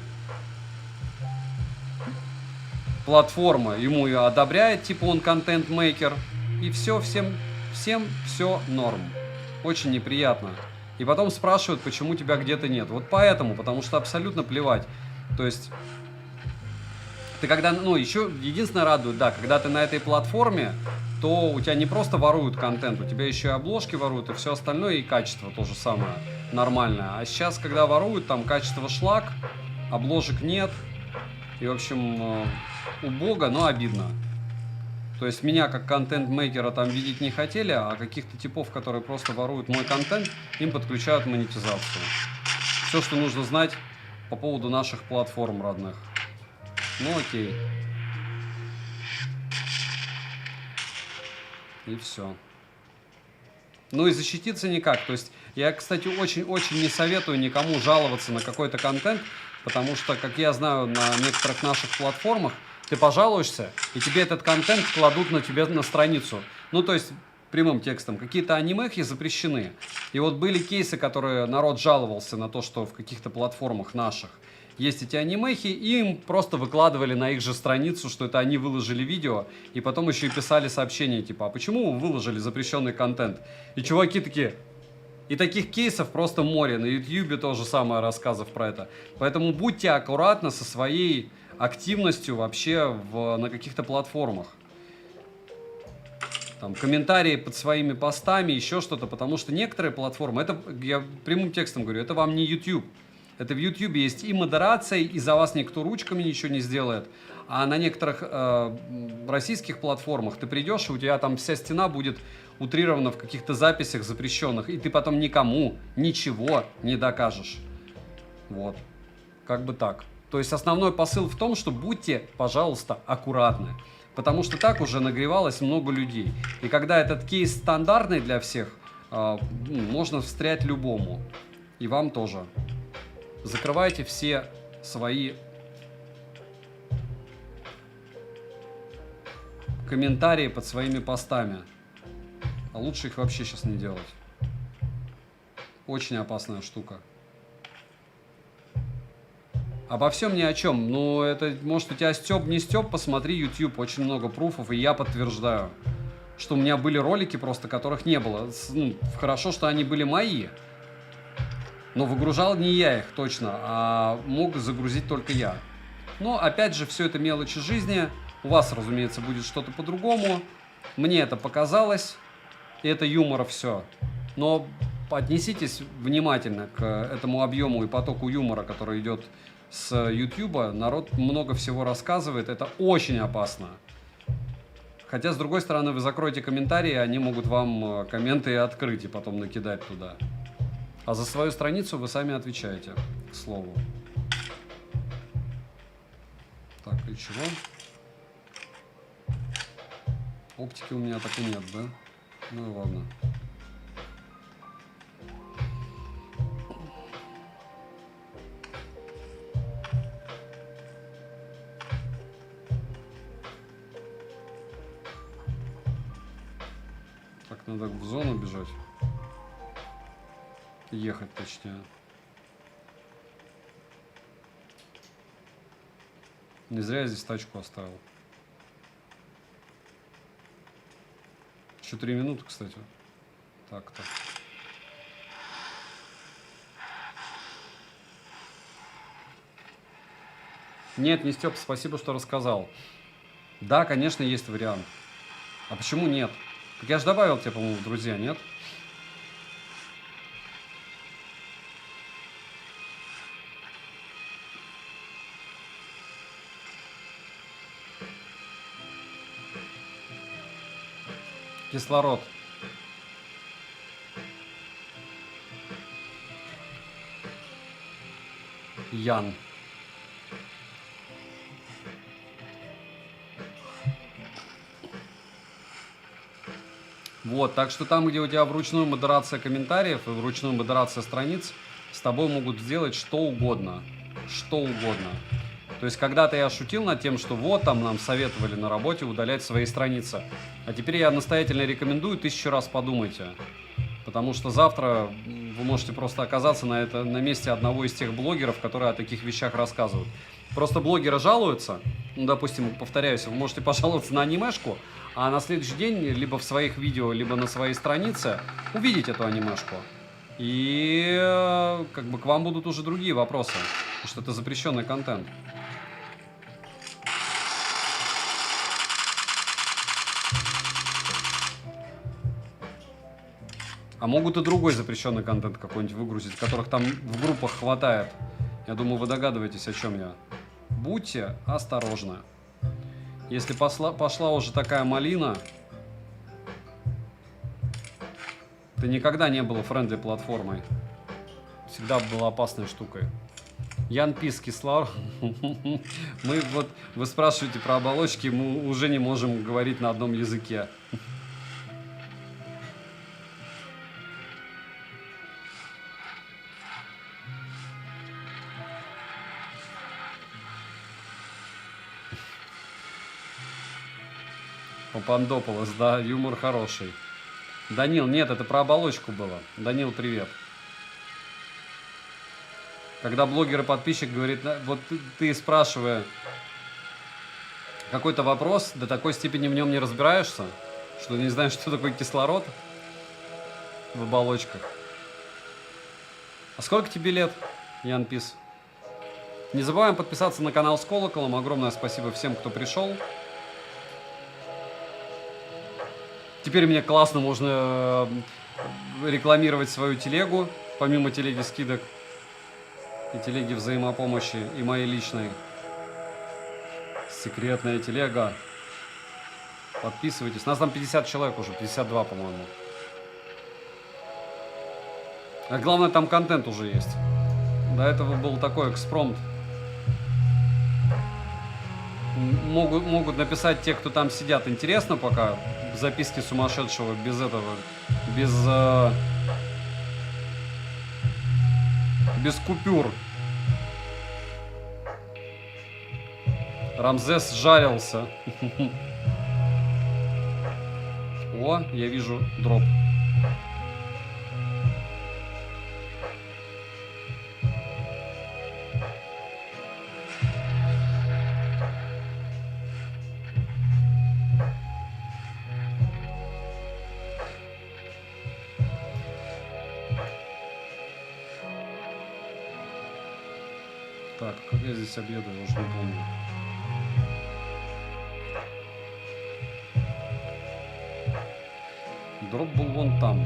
платформа ему ее одобряет, типа он контент-мейкер, и всем все норм. Очень неприятно. И потом спрашивают, почему тебя где-то нет. Вот поэтому, потому что абсолютно плевать. То есть, ты когда, еще единственное радует, да, когда ты на этой платформе, то у тебя не просто воруют контент, у тебя еще и обложки воруют, и все остальное, и качество то же самое, нормальное. А сейчас, когда воруют, там качество шлак, обложек нет, и, в общем, убого, но обидно. То есть меня как контент-мейкера там видеть не хотели, а каких-то типов, которые просто воруют мой контент, им подключают монетизацию. Все, что нужно знать по поводу наших платформ родных. Ну окей. И все. Ну и защититься никак. То есть я, кстати, очень-очень не советую никому жаловаться на какой-то контент, потому что, как я знаю, на некоторых наших платформах ты пожалуешься, и тебе этот контент кладут на тебе на страницу. Ну, то есть, прямым текстом. Какие-то анимехи запрещены. И вот были кейсы, которые народ жаловался на то, что в каких-то платформах наших есть эти анимехи, и им просто выкладывали на их же страницу, что это они выложили видео, и потом еще и писали сообщения, типа, а почему вы выложили запрещенный контент? И чуваки такие... И таких кейсов просто море. На YouTube тоже самое рассказов про это. Поэтому будьте аккуратны со своей активностью вообще на каких-то платформах. Там, комментарии под своими постами, еще что-то. Потому что некоторые платформы, это я прямым текстом говорю, это вам не YouTube. Это в YouTube есть и модерация, и за вас никто ручками ничего не сделает. А на некоторых российских платформах ты придешь, и у тебя там вся стена будет утрирована в каких-то записях запрещенных, и ты потом никому ничего не докажешь. Вот. Как бы так. То есть основной посыл в том, что будьте, пожалуйста, аккуратны. Потому что так уже нагревалось много людей. И когда этот кейс стандартный для всех, можно встрять любому. И вам тоже. Закрывайте все свои комментарии под своими постами. А лучше их вообще сейчас не делать. Очень опасная штука. Обо всем ни о чем. Ну, это, может, у тебя стёб, не стёб, посмотри YouTube, очень много пруфов, и я подтверждаю, что у меня были ролики просто, которых не было. Ну, хорошо, что они были мои, но выгружал не я их точно, а мог загрузить только я. Но, опять же, все это мелочи жизни. У вас, разумеется, будет что-то по-другому. Мне это показалось, и это юмора все. Но отнеситесь внимательно к этому объему и потоку юмора, который идет с YouTube. Народ много всего рассказывает, это очень опасно. Хотя, с другой стороны, вы закроете комментарии, они могут вам комменты открыть и потом накидать туда. А за свою страницу вы сами отвечаете, к слову. Так, и чего? Оптики у меня так и нет, да? Ну и ладно. Так, надо в зону бежать. Ехать, точнее. Не зря я здесь тачку оставил. Еще 3 минуты, кстати. Так-то. Нет, не Степ, спасибо, что рассказал. Да, конечно, есть вариант. А почему нет? Так я же добавил тебя, по-моему, в друзья, нет? Кислород. Ян. Вот, так что там, где у тебя вручную модерация комментариев и вручную модерация страниц, с тобой могут сделать что угодно. Что угодно. То есть когда-то я шутил над тем, что вот там нам советовали на работе удалять свои страницы. А теперь я настоятельно рекомендую, 1000 раз подумайте. Потому что завтра вы можете просто оказаться на месте одного из тех блогеров, которые о таких вещах рассказывают. Просто блогеры жалуются, ну, допустим, повторяюсь, вы можете пожаловаться на анимешку, а на следующий день либо в своих видео, либо на своей странице увидеть эту анимешку. И как бы к вам будут уже другие вопросы, потому что это запрещенный контент. А могут и другой запрещенный контент какой-нибудь выгрузить, которых там в группах хватает. Я думаю, вы догадываетесь, о чем я. Будьте осторожны. Если пошла уже такая малина, ты никогда не была френдли платформой. Всегда была опасной штукой. Ян Пис, кислород. Мы вот, вы спрашиваете про оболочки, мы уже не можем говорить на одном языке. Папандополос, да, юмор хороший. Данил, нет, это про оболочку было. Данил, привет. Когда блогер и подписчик говорит, вот ты спрашивая какой-то вопрос, до такой степени в нем не разбираешься, что не знаешь, что такое кислород в оболочках. А сколько тебе лет, Ян Пис? Не забываем подписаться на канал с колоколом. Огромное спасибо всем, кто пришел. Теперь мне классно можно рекламировать свою телегу, помимо телеги скидок и телеги взаимопомощи, и моей личной. Секретная телега. Подписывайтесь. Нас там 50 человек уже, 52, по-моему. А главное, там контент уже есть. До этого был такой экспромт. Могут написать те, кто там сидят, интересно пока. Записки сумасшедшего, без этого, без купюр. Рамзес жарился. О, я вижу дроп. Так, как я здесь обедаю, я уже не помню. Дроп был вон там.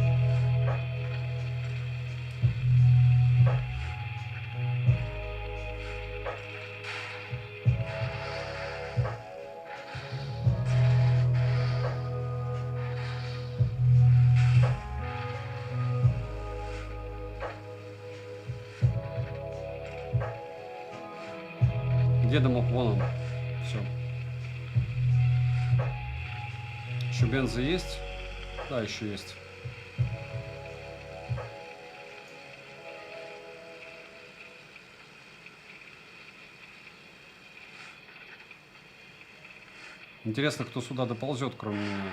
Где дымок? Вон он. Все. Еще бенза есть? Да, еще есть. Интересно, кто сюда доползет, кроме меня.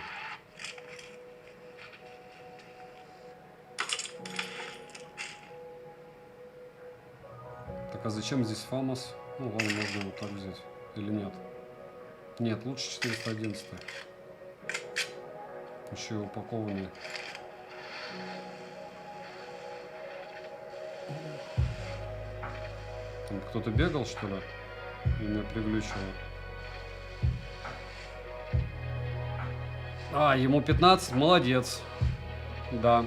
Так, а зачем здесь фамос? Ну, ладно, можно его так взять. Или нет? Нет, лучше 411. Еще и упакованный. Там кто-то бегал, что ли? И меня приглючило. А, ему 15, молодец. Да.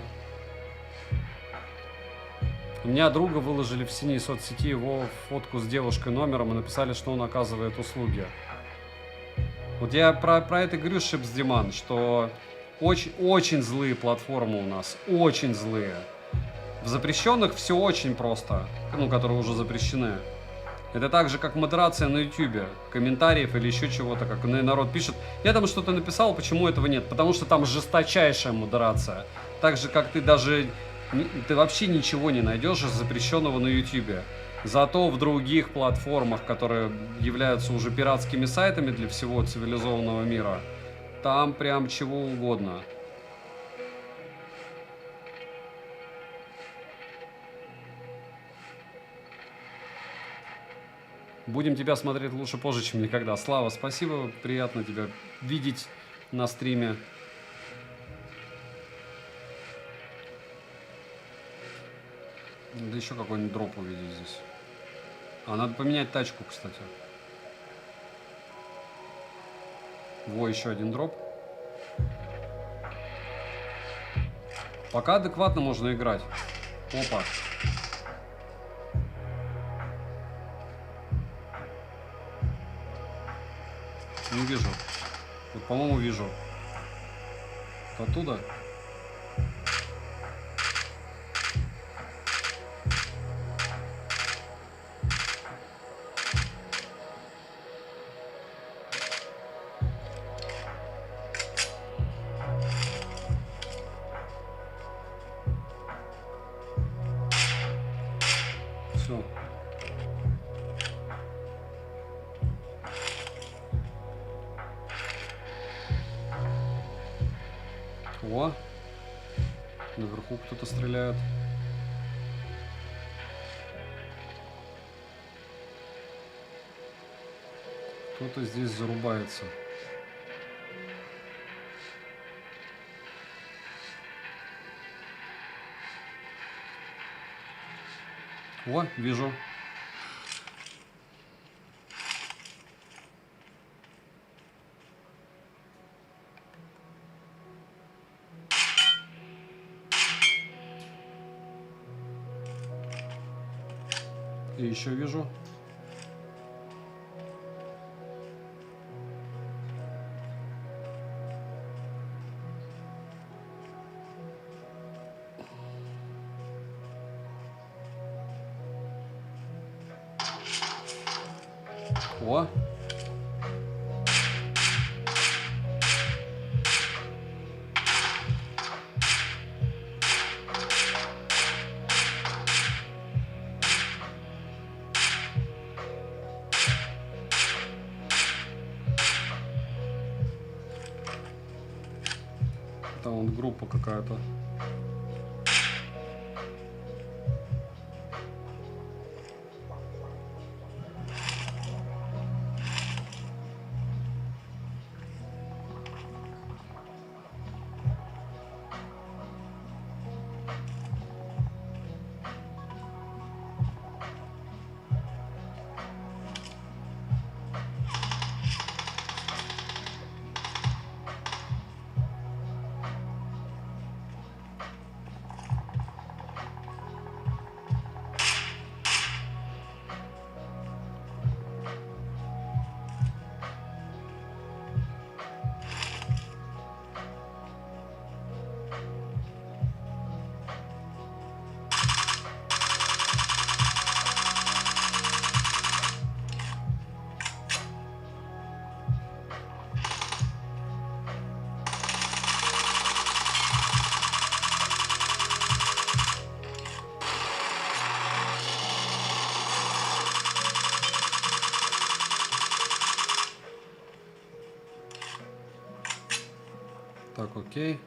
У меня друга выложили в синей соцсети его фотку с девушкой номером и написали, что он оказывает услуги. Вот я про это говорю, Шипс Диман, что очень злые платформы у нас, очень злые. В запрещенных все очень просто, ну, которые уже запрещены. Это так же, как модерация на ютубе, комментариев или еще чего-то, как народ пишет. Я там что-то написал, почему этого нет? Потому что там жесточайшая модерация. Так же, как ты вообще ничего не найдешь из запрещенного на ютубе. Зато в других платформах, которые являются уже пиратскими сайтами для всего цивилизованного мира, там прям чего угодно. Будем тебя смотреть лучше позже, чем никогда. Слава, спасибо, приятно тебя видеть на стриме. Надо еще какой-нибудь дроп увидеть здесь. А, надо поменять тачку, кстати. Во, еще один дроп. Пока адекватно можно играть. Опа. Не вижу. Вот, по-моему, вижу. Оттуда. Все. О, наверху кто-то стреляет. Кто-то здесь зарубается. О, вижу. И еще вижу. О. Там вон группа какая-то. окей.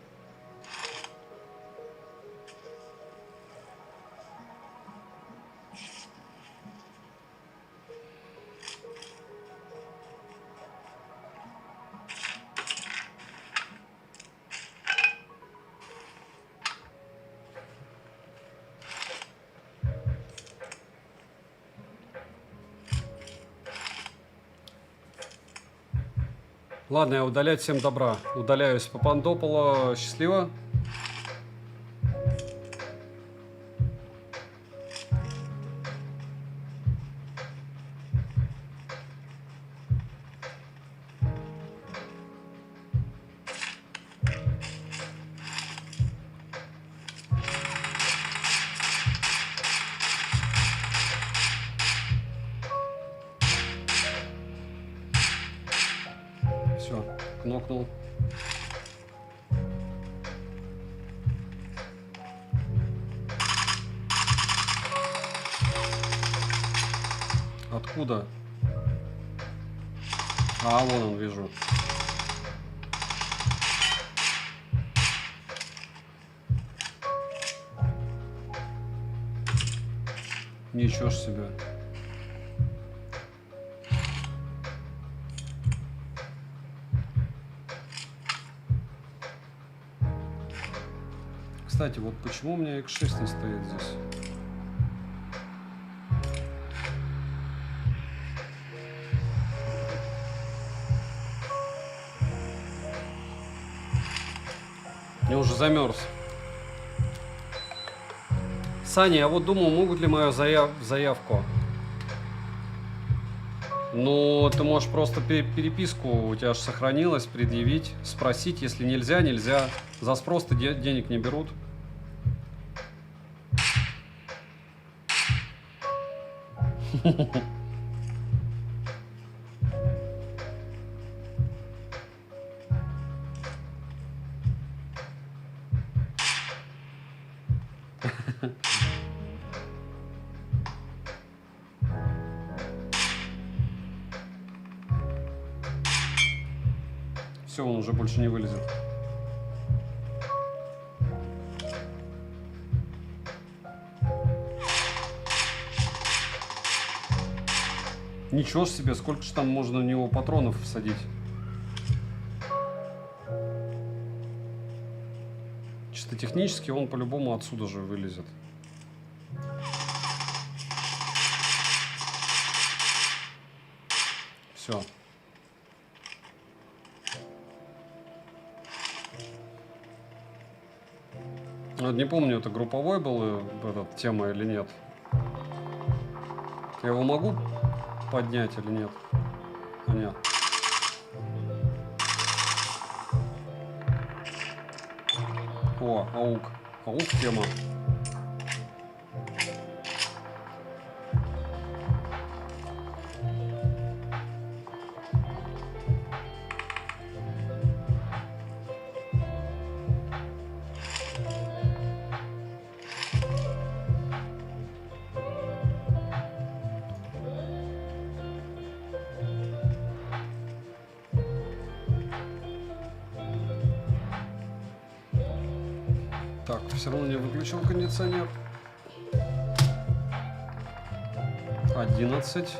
Ладно, я удалять, всем добра. Удаляюсь. Папандополо, счастливо. Все, кнопнул. Откуда? А, вон он, вижу. Ничего ж себе. Кстати, вот почему у меня X6 не стоит здесь? Я уже замерз. Саня, я вот думал, могут ли мою заявку. Ну, ты можешь просто переписку, у тебя же сохранилась, предъявить, спросить. Если нельзя, нельзя. За спрос-то денег не берут. Все, он уже больше не вылезет. Ничего себе, сколько же там можно в него патронов всадить. Чисто технически он по-любому отсюда же вылезет. Все. Вот не помню, это групповой был этот тема или нет. Я его могу поднять или нет? А, нет. О, аук. Аук тема. Так, все равно не выключил кондиционер. 11.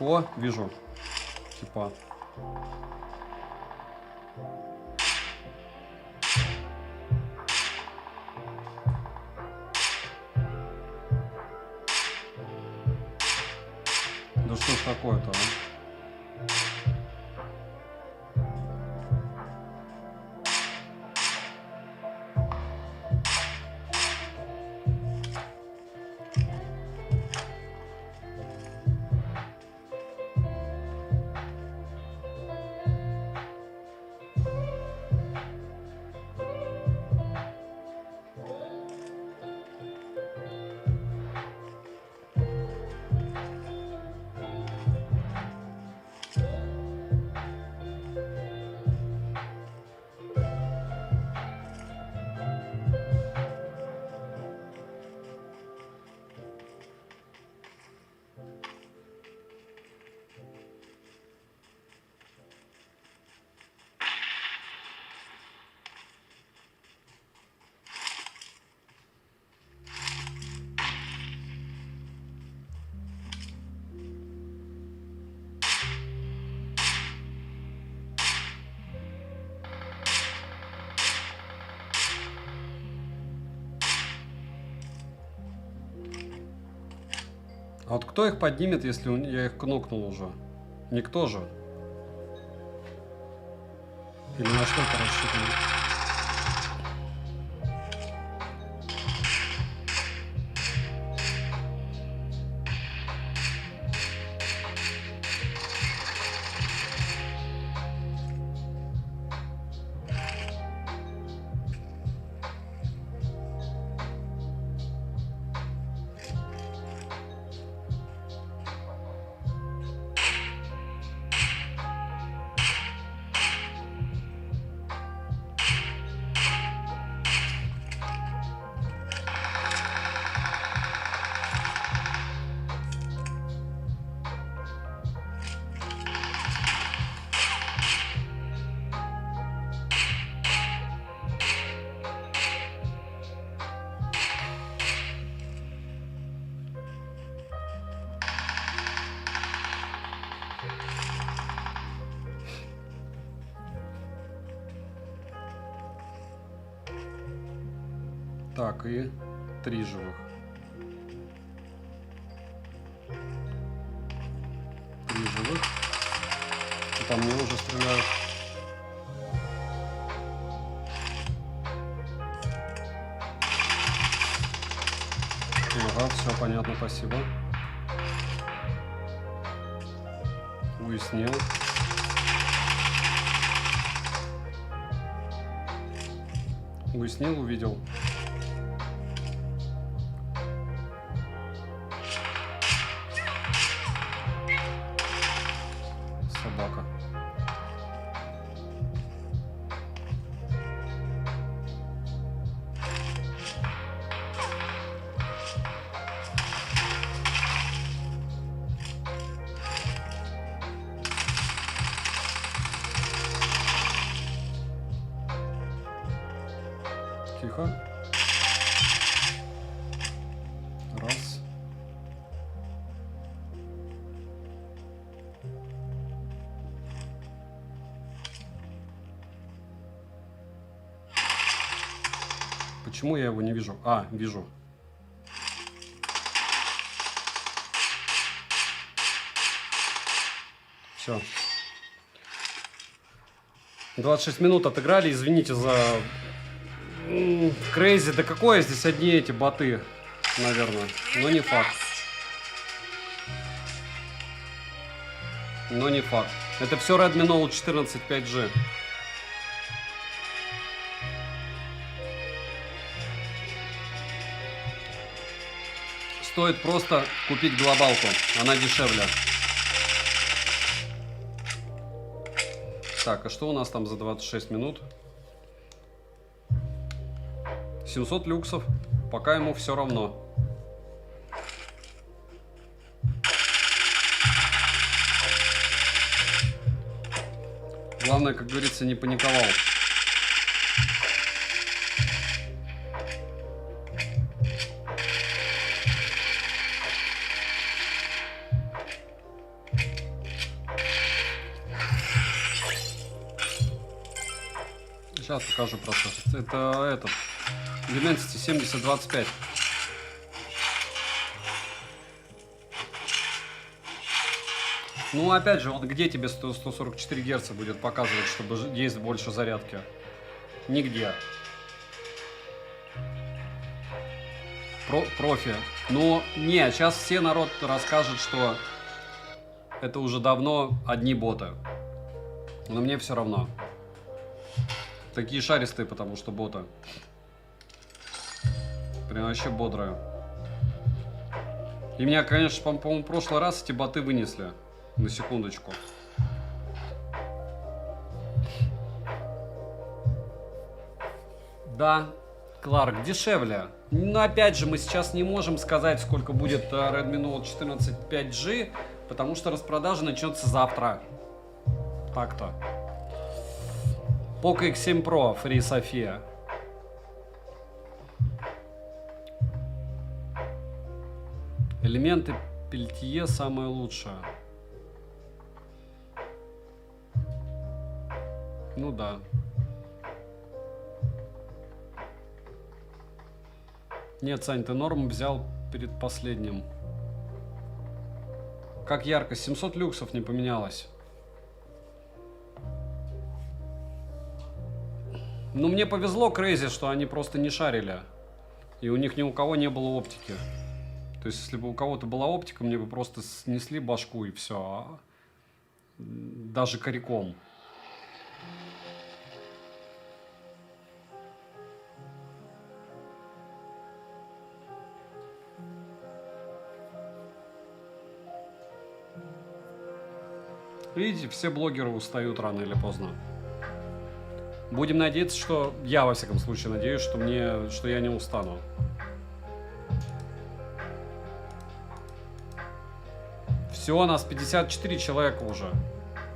О, вижу. Типа. Да что ж такое-то, а? А вот кто их поднимет, если я их кнопнул уже? Никто же. Или на что это рассчитано? Так, и 3 живых. 3 живых. И там мне уже стреляют. Ага, все понятно, спасибо. Уяснил. Уяснил, увидел. Собака. Тихо. Раз. Почему я его не вижу? А, вижу. Все. 26 минут отыграли. Извините за... Крейзи. Да какое здесь одни эти боты, наверное. Но не факт. Но не факт. Это все Redmi Note 14 5G. Стоит просто купить глобалку. Она дешевле. Так, а что у нас там за 26 минут? 700 люксов. Пока ему все равно. Главное, как говорится, не паниковал. Сейчас покажу процесс. Это этот Dimensity 7025. Ну, опять же, вот где тебе 144 Гц будет показывать, чтобы есть больше зарядки? Нигде. Профи. Ну, не, сейчас все народ расскажет, что это уже давно одни боты. Но мне все равно. Такие шаристые, потому что боты. Прям вообще бодрые. И меня, конечно, по-моему, в прошлый раз эти боты вынесли. На секундочку. Да, Кларк, дешевле. Но опять же, мы сейчас не можем сказать, сколько будет Redmi Note 14 5G, потому что распродажа начнется завтра. Так-то. Poco X7 Pro, Free Sophia. Элементы Peltier самое лучшее. Ну да. Нет, Сань, ты норм взял перед последним. как ярко. 700 люксов не поменялось. Ну, мне повезло, Crazy, что они просто не шарили. И у них ни у кого не было оптики. То есть, если бы у кого-то была оптика, мне бы просто снесли башку и все. Даже коряком. Видите, все блогеры устают рано или поздно. Будем надеяться, что... Я, во всяком случае, надеюсь, что я не устану. Всего нас 54 человека уже.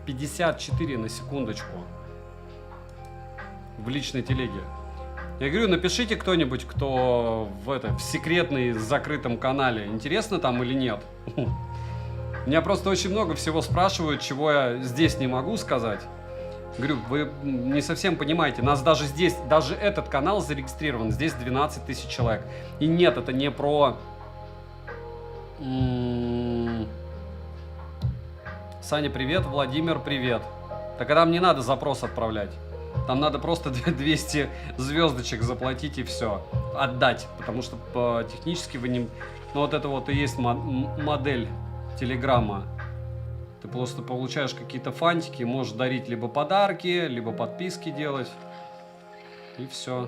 54 на секундочку. В личной телеге. Я говорю, напишите кто-нибудь, кто в секретный закрытом канале. Интересно там или нет? Меня просто очень много всего спрашивают, чего я здесь не могу сказать. Говорю, вы не совсем понимаете, нас даже здесь, даже этот канал зарегистрирован, здесь 12 тысяч человек. И нет, это не про... Саня, привет, Владимир, привет. Так а там не надо запрос отправлять. Там надо просто 200 звездочек заплатить и все. Отдать, потому что технически вы не... Ну вот это вот и есть модель Телеграма. Ты просто получаешь какие-то фантики, можешь дарить либо подарки, либо подписки делать. И все.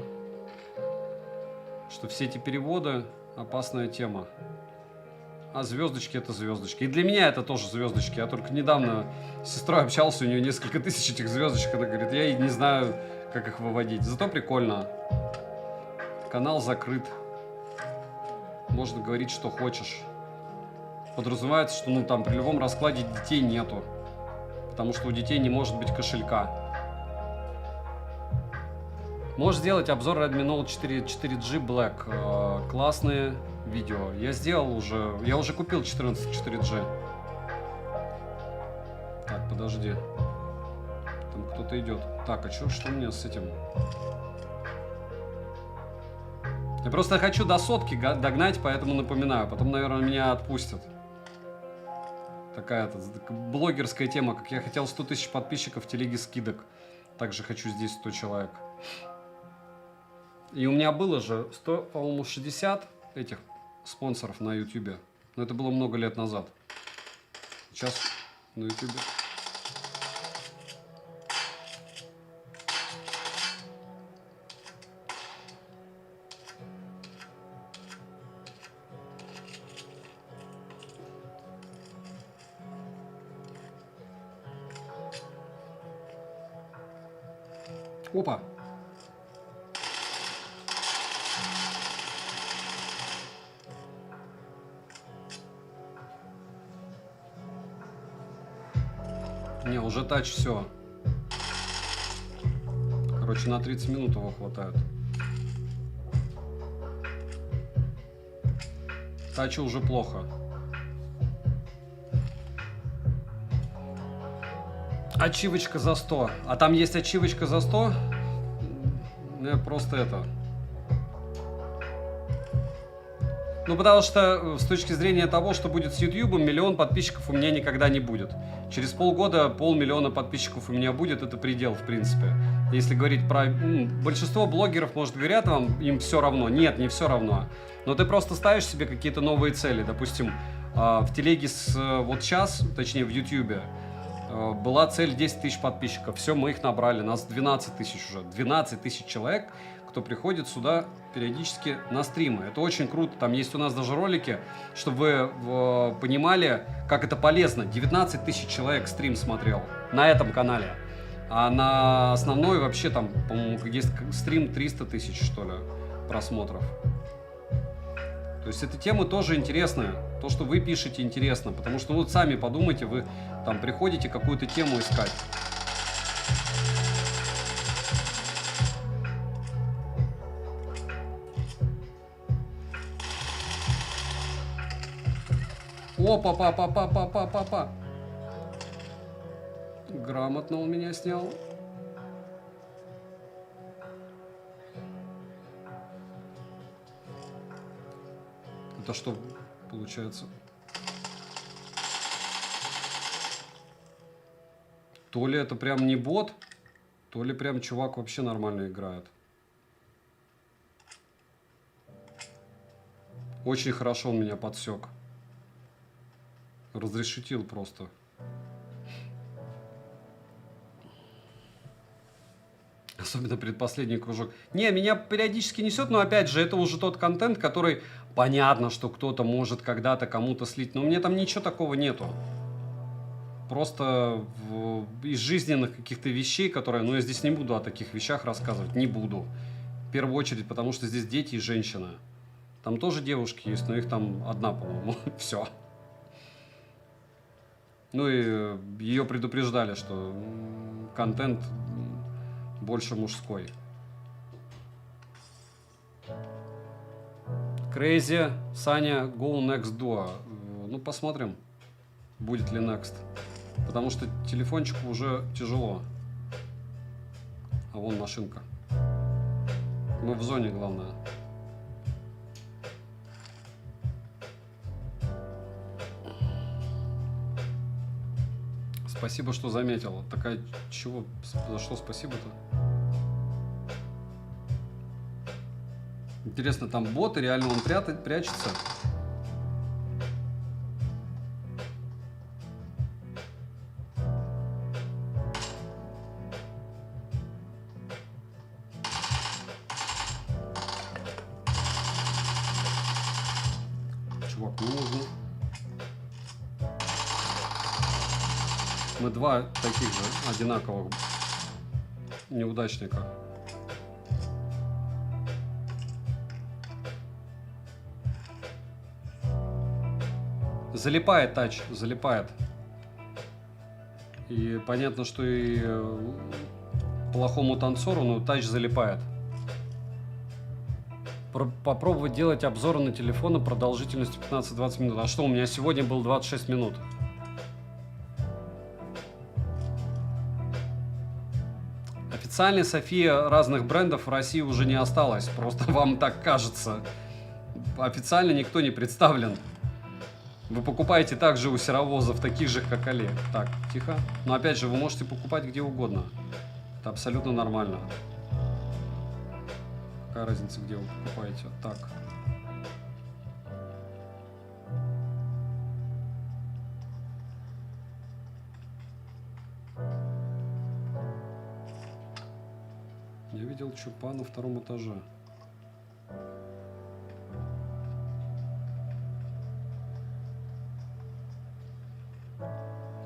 Что все эти переводы опасная тема. А звездочки это звездочки. И для меня это тоже звездочки. Я только недавно с сестрой общался, у нее несколько тысяч этих звездочек. Она говорит, я и не знаю, как их выводить. Зато прикольно. Канал закрыт. Можно говорить, что хочешь. Подразумевается, что ну там при любом раскладе детей нету. Потому что у детей не может быть кошелька. Можешь сделать обзор Redmi Note 4G Black. Классные видео. Я сделал уже. Я уже купил 14 4G. Так, подожди. Там кто-то идет. Так, а что у меня с этим? Я просто хочу до сотки догнать, поэтому напоминаю. Потом, наверное, меня отпустят. Такая блогерская тема, как я хотел 100 тысяч подписчиков в телеге скидок. Также хочу здесь 100 человек. И у меня было же 100, по-моему, 60 этих спонсоров на YouTube. Но это было много лет назад. Сейчас на YouTube. Опа! Не, уже тач все. Короче, на 30 минут его хватает. Тачу уже плохо. Ачивочка за 100. А там есть ачивочка за 100? Просто это... Ну, потому что с точки зрения того, что будет с YouTube, 1 миллион подписчиков у меня никогда не будет. Через полгода 500 000 подписчиков у меня будет, это предел, в принципе. Если говорить про... большинство блогеров, может, говорят вам, им все равно. Нет, не все равно. Но ты просто ставишь себе какие-то новые цели. Допустим, в телеге вот сейчас, точнее в YouTube, была цель 10 тысяч подписчиков. Все, мы их набрали. Нас 12 тысяч уже. 12 тысяч человек, кто приходит сюда периодически на стримы. Это очень круто. Там есть у нас даже ролики, чтобы вы понимали, как это полезно. 19 тысяч человек стрим смотрел на этом канале. А на основной вообще там, по-моему, есть стрим 300 тысяч, что ли, просмотров. То есть эта тема тоже интересная. То, что вы пишете, интересно. Потому что вот сами подумайте, вы там приходите какую-то тему искать. Опа-па-па-па-па-па-па-па. Грамотно он меня снял. Это что получается? То ли это прям не бот, то ли прям чувак вообще нормально играет. Очень хорошо он меня подсек. Разрешетил просто. Особенно предпоследний кружок. Не, меня периодически несет, но опять же, это уже тот контент, который понятно, что кто-то может когда-то кому-то слить. Но мне там ничего такого нету. Просто из жизненных каких-то вещей, которые... Ну, я здесь не буду о таких вещах рассказывать. Не буду. В первую очередь, потому что здесь дети и женщина. Там тоже девушки есть, но их там одна, по-моему. Все. Ну и ее предупреждали, что контент больше мужской. Crazy, Саня, go next door. Ну, посмотрим, будет ли next. Потому что телефончику уже тяжело. А вон машинка. Мы в зоне, главное. Спасибо, что заметил. Такая чего? За что спасибо-то? Интересно, там бот и реально он прячется? Чувак, ну нужно. Мы два таких же одинаковых неудачника. Залипает тач, залипает. И понятно, что и плохому танцору, но тач залипает. Попробовать делать обзоры на телефоны продолжительностью 15-20 минут. А что, у меня сегодня был 26 минут. Официальной София разных брендов в России уже не осталось. Просто вам так кажется. Официально никто не представлен. Вы покупаете также у серовозов, таких же, как Олег. Так, тихо. Но опять же, вы можете покупать где угодно. Это абсолютно нормально. Какая разница, где вы покупаете? Так. Я видел Чупа на 2-м этаже.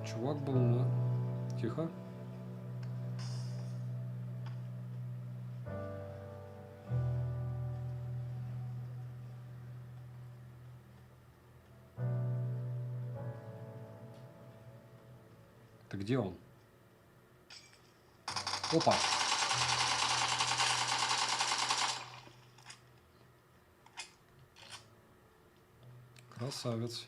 Чувак был на... Тихо. Ты где он? Опа. Красавец.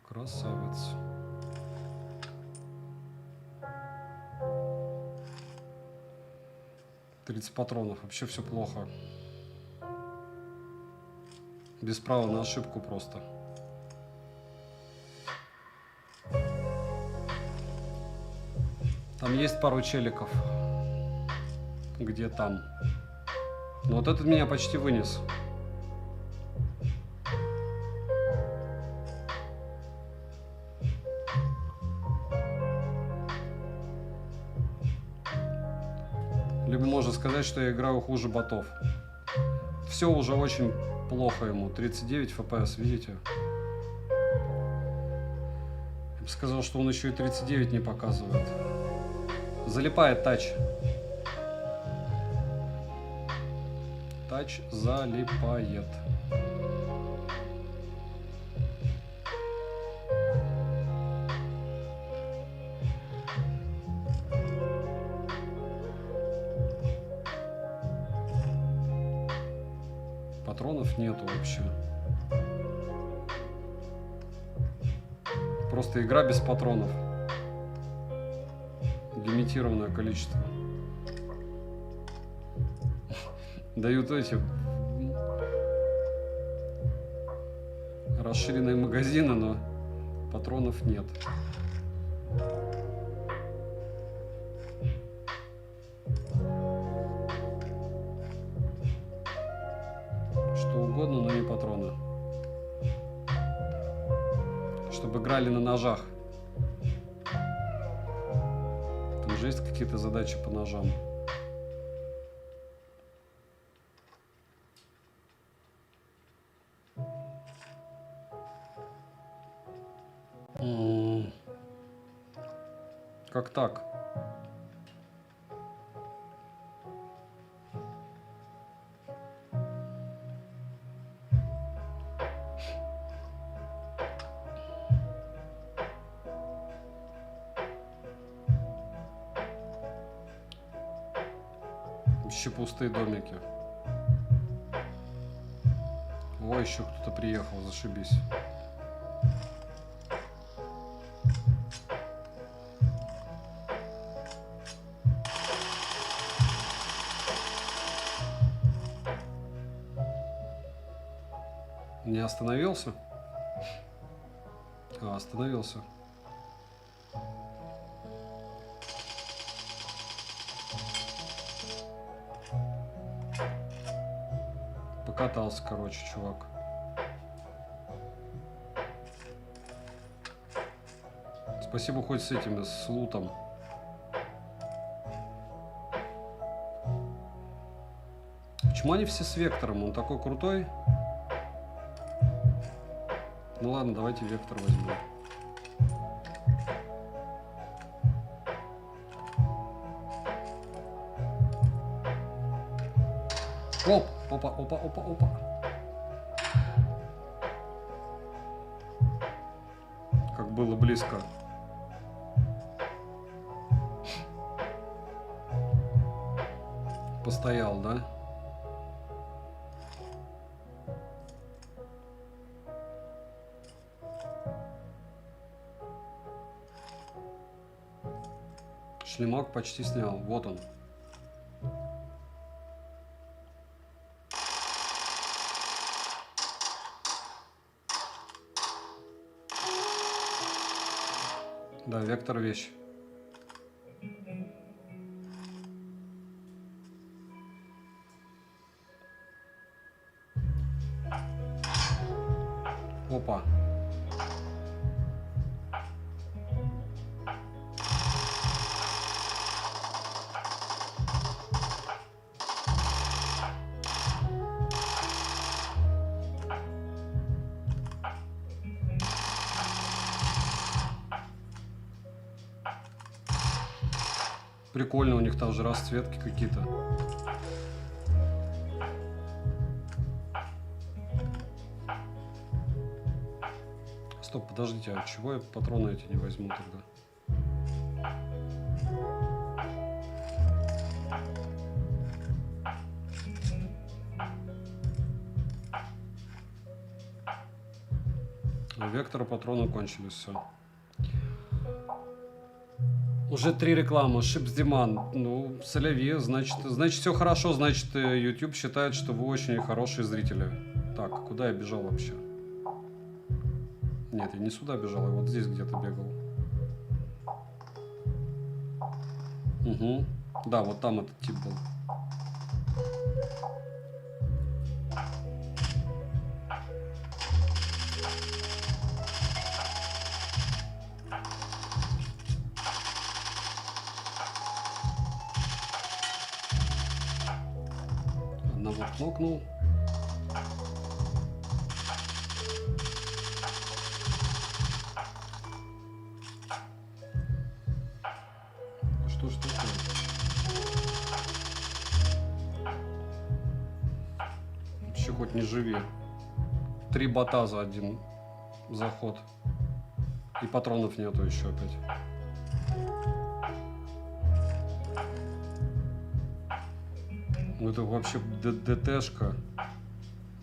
Красавец. «30 патронов. Вообще все плохо. Без права на ошибку просто. Там есть пару челиков. Где там? Но вот этот меня почти вынес. Либо можно сказать, что я играю хуже ботов. Все уже очень плохо ему. 39 FPS, видите? Я бы сказал, что он еще и 39 не показывает. Залипает тач. Тач залипает. Патронов нету вообще. Просто игра без патронов. Лимитированное количество. Дают эти расширенные магазины, но Патронов нет. Что угодно, но не патроны. Чтобы играли на ножах. Там же есть какие-то задачи по ножам. Как так? Еще пустые домики. Ой, еще кто-то приехал, зашибись. Не остановился? А, остановился. Покатался, короче, чувак. Спасибо хоть с этим, с лутом. Почему они все с вектором? Он такой крутой. Ну ладно, давайте вектор возьмем. Оп! Опа, опа, опа, опа. Как было близко. Постоял, да? Шлемок почти снял. Вот он. Да, вектор вещь. Опа. Прикольно, у них там же расцветки какие-то. Стоп, подождите, а чего я патроны эти не возьму тогда? У вектора патроны кончились, все. Уже 3 рекламы. Шипс Диман. Ну, соляви, значит все хорошо, значит YouTube считает, что вы очень хорошие зрители. Так, куда я бежал вообще? Нет, я не сюда бежал, я вот здесь где-то бегал. Угу. Да, вот там этот тип был. Одного кнопнул. Что ж такое? Вообще хоть не живи. 3 бота за один заход. И патронов нету еще опять. Ну это вообще ДТшка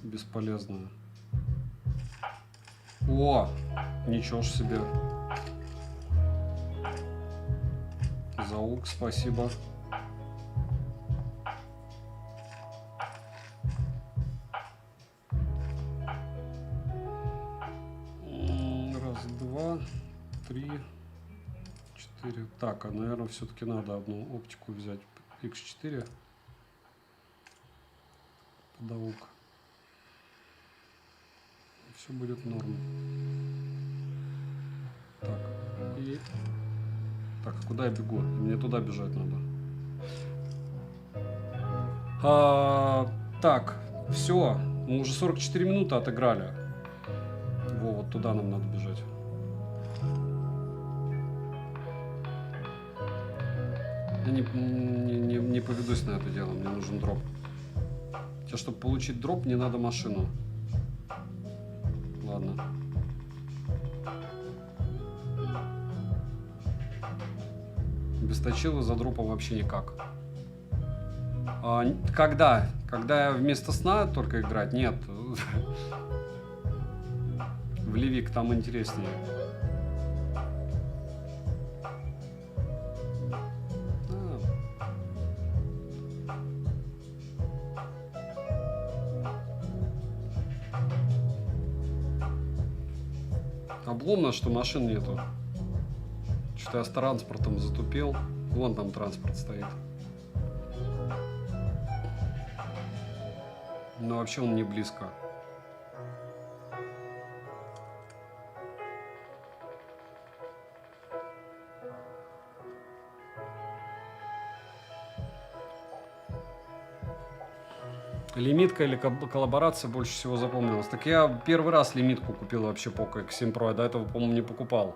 бесполезная. О, ничего ж себе. Заук, спасибо. Раз, 2, 3, 4. Так, а наверное все-таки надо одну оптику взять. X4. Подаук. Все будет норм. Так, и... Так, куда я бегу? Мне туда бежать надо. Так, все. Мы уже 44 минуты отыграли. Во, вот туда нам надо бежать. Я не поведусь на это дело. Мне нужен дроп. Хотя, чтобы получить дроп, мне надо машину. Ладно. Без точилы за дропом вообще никак. Когда? Когда я вместо сна только играть? Нет. В Ливик там интереснее. Обломно, что машин нету. Что-то я с транспортом затупил. Вон там транспорт стоит. Но вообще он не близко. Лимитка или коллаборация больше всего запомнилась. Так я первый раз лимитку купил вообще Poco X7 Pro. Я до этого, по-моему, не покупал.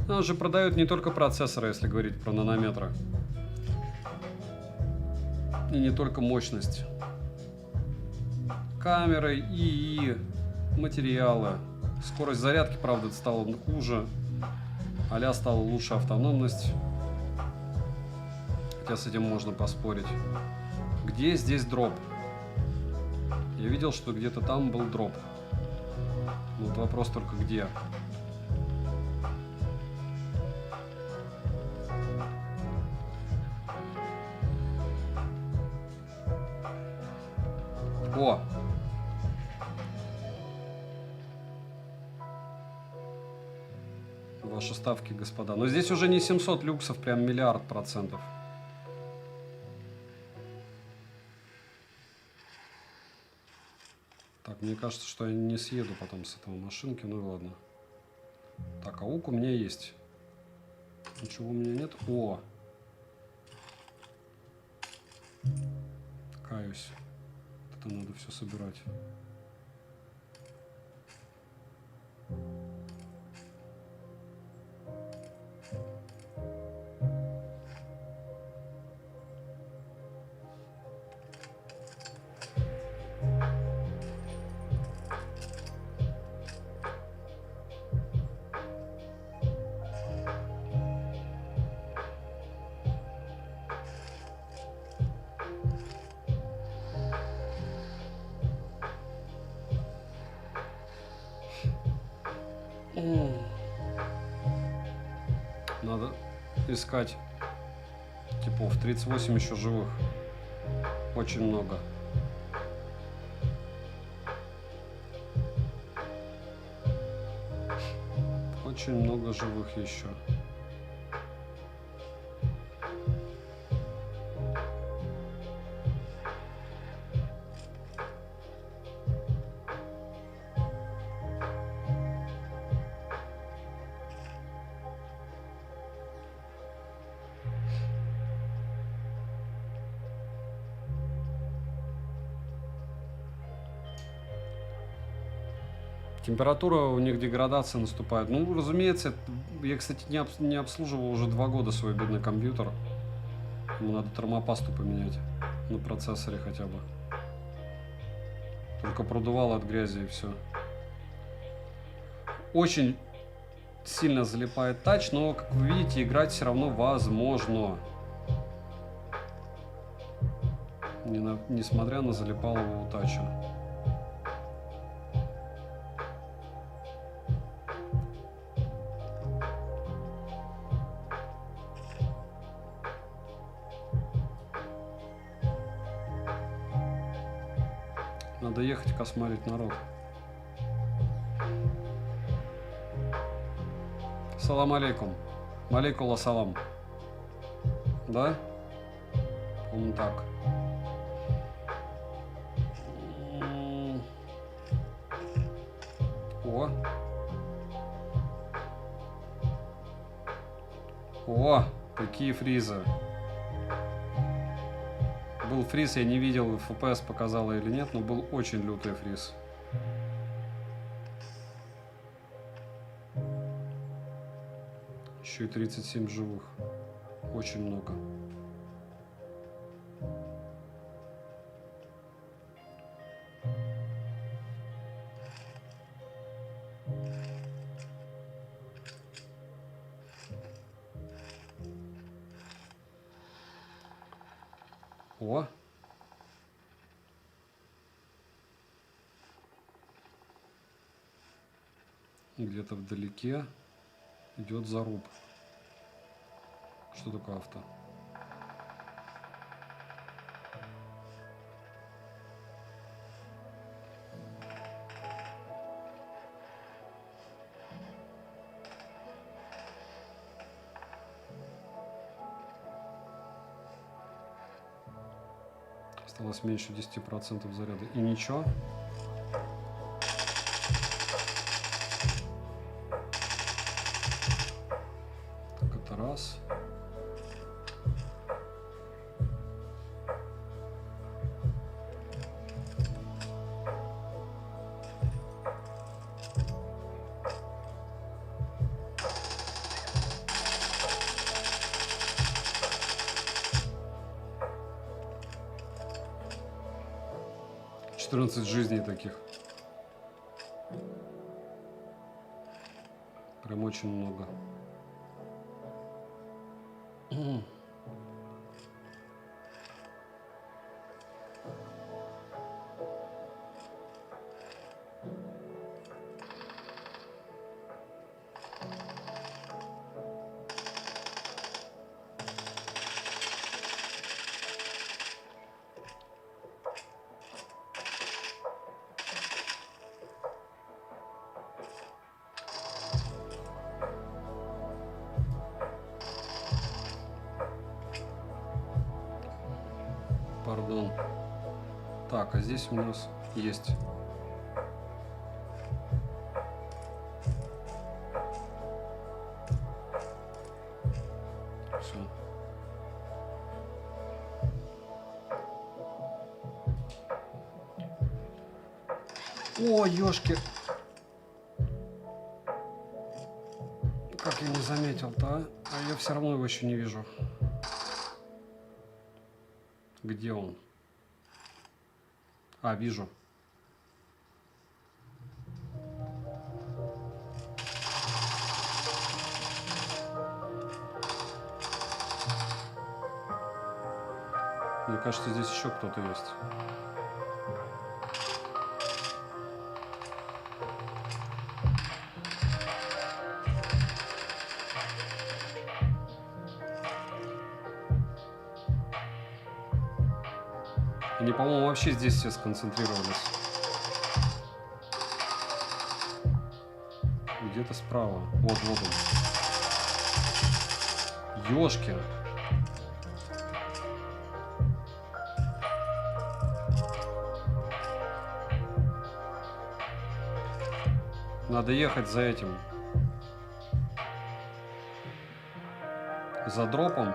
Нас же продают не только процессоры, если говорить про нанометры. И не только мощность. Камеры, ИИ, материалы. Скорость зарядки, правда, стала хуже. А-ля стала лучше автономность. Хотя с этим можно поспорить. Где здесь дроп? Я видел, что где-то там был дроп. Вот вопрос только где. О! Ваши ставки, господа. Но здесь уже не 700 люксов, прям миллиард процентов. Так, мне кажется, что я не съеду потом с этого машинки. Ну и ладно. Так, аук у меня есть. Ничего у меня нет. О! Каюсь. Это надо все собирать. Надо искать типов. 38 еще живых. Очень много. Очень много живых еще. Температура у них, деградация наступает. Ну, разумеется, я, кстати, не обслуживал уже 2 года свой бедный компьютер. Ему надо термопасту поменять на процессоре хотя бы. Только продувало от грязи и все. Очень сильно залипает тач, но, как вы видите, играть все равно возможно. Несмотря на залипалого тача. Надо ехать космарить народ. Салам алейкум. Малейкула салам. Да? Он так. О. О, какие фризы. Был фриз, я не видел, FPS показала или нет, но был очень лютый фриз. Еще и 37 живых. Очень много. О! Где-то вдалеке идет заруб. Что такое авто? Осталось меньше 10% заряда. И ничего. Так, это раз. Жизней таких. Прям очень много. Пардон. Так, а здесь у нас есть. Все. О, ёшки. Как я не заметил-то, а? А я все равно его еще не вижу. Где он? А, вижу. Мне кажется, здесь еще кто-то есть. Они, по-моему, вообще здесь все сконцентрировались. Где-то справа. Вот он. Ёшки. Надо ехать за этим. За дропом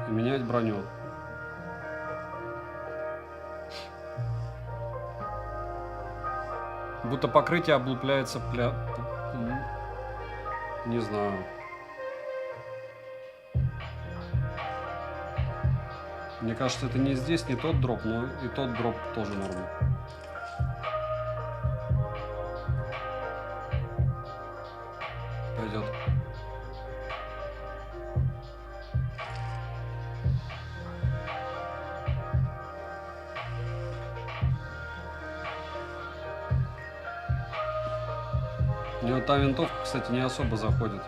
и менять броню. Будто покрытие облупляется Не знаю. Мне кажется, это не здесь, не тот дроп, но и тот дроп тоже норм. Пойдет. Мне вот та винтовка, кстати, не особо заходит.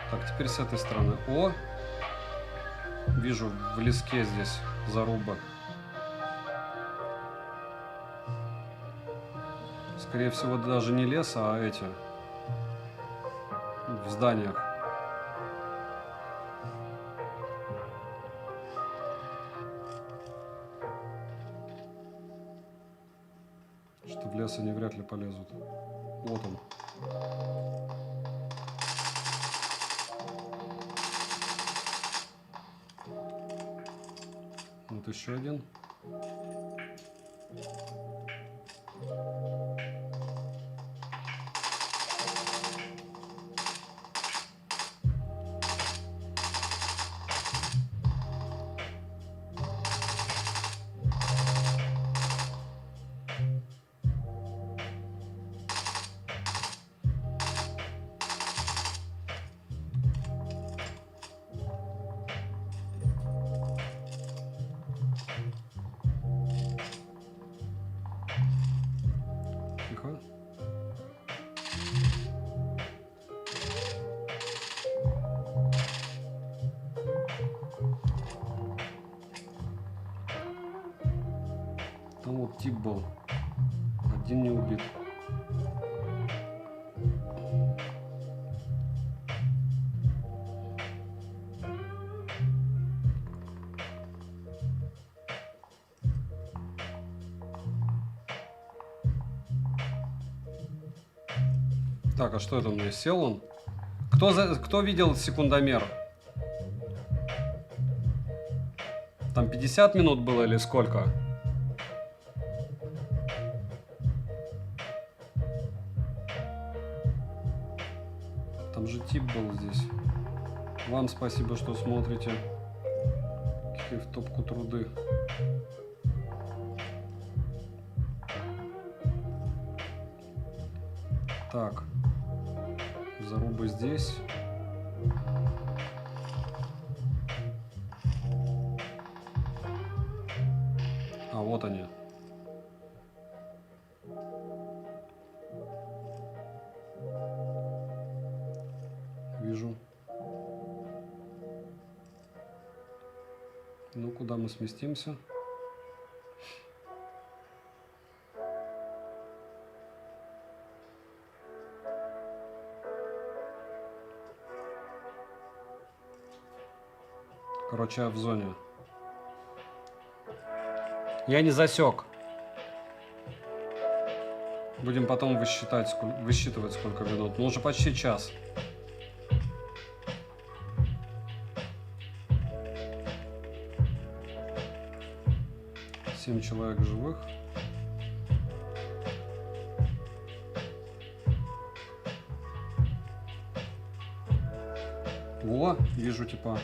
Так, теперь с этой стороны. О! Вижу в леске здесь заруба. Скорее всего, даже не лес, а эти в зданиях. Что в лес они вряд ли полезут. Вот он. Вот еще один. Тихо. Там вот тип был. Один не убит. Так, а что это у меня? Сел он? Кто видел секундомер? Там 50 минут было или сколько? Там же тип был здесь. Вам спасибо, что смотрите. Какие в топку труды. Так. Зарубы здесь. А, вот они. Вижу. Ну, куда мы сместимся? Короче, я в зоне. Я не засек. Будем потом высчитывать, сколько минут. Ну, уже почти час. Семь человек живых. О, вижу типа.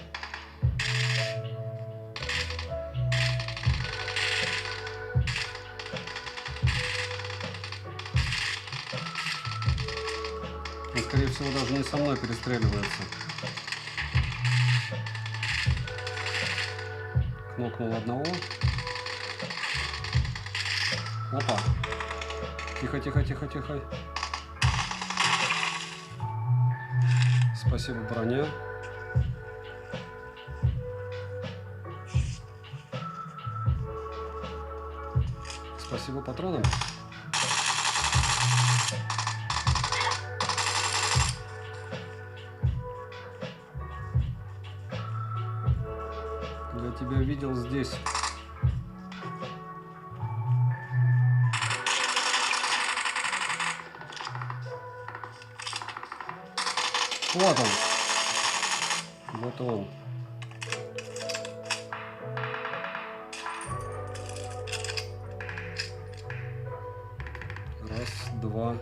Он, скорее всего, даже не со мной перестреливается. Кнокнул одного. Опа. Тихо, тихо, тихо, тихо. Спасибо, броня. Спасибо патронам. Я тебя видел здесь. Вот он. Вот он. Раз, два.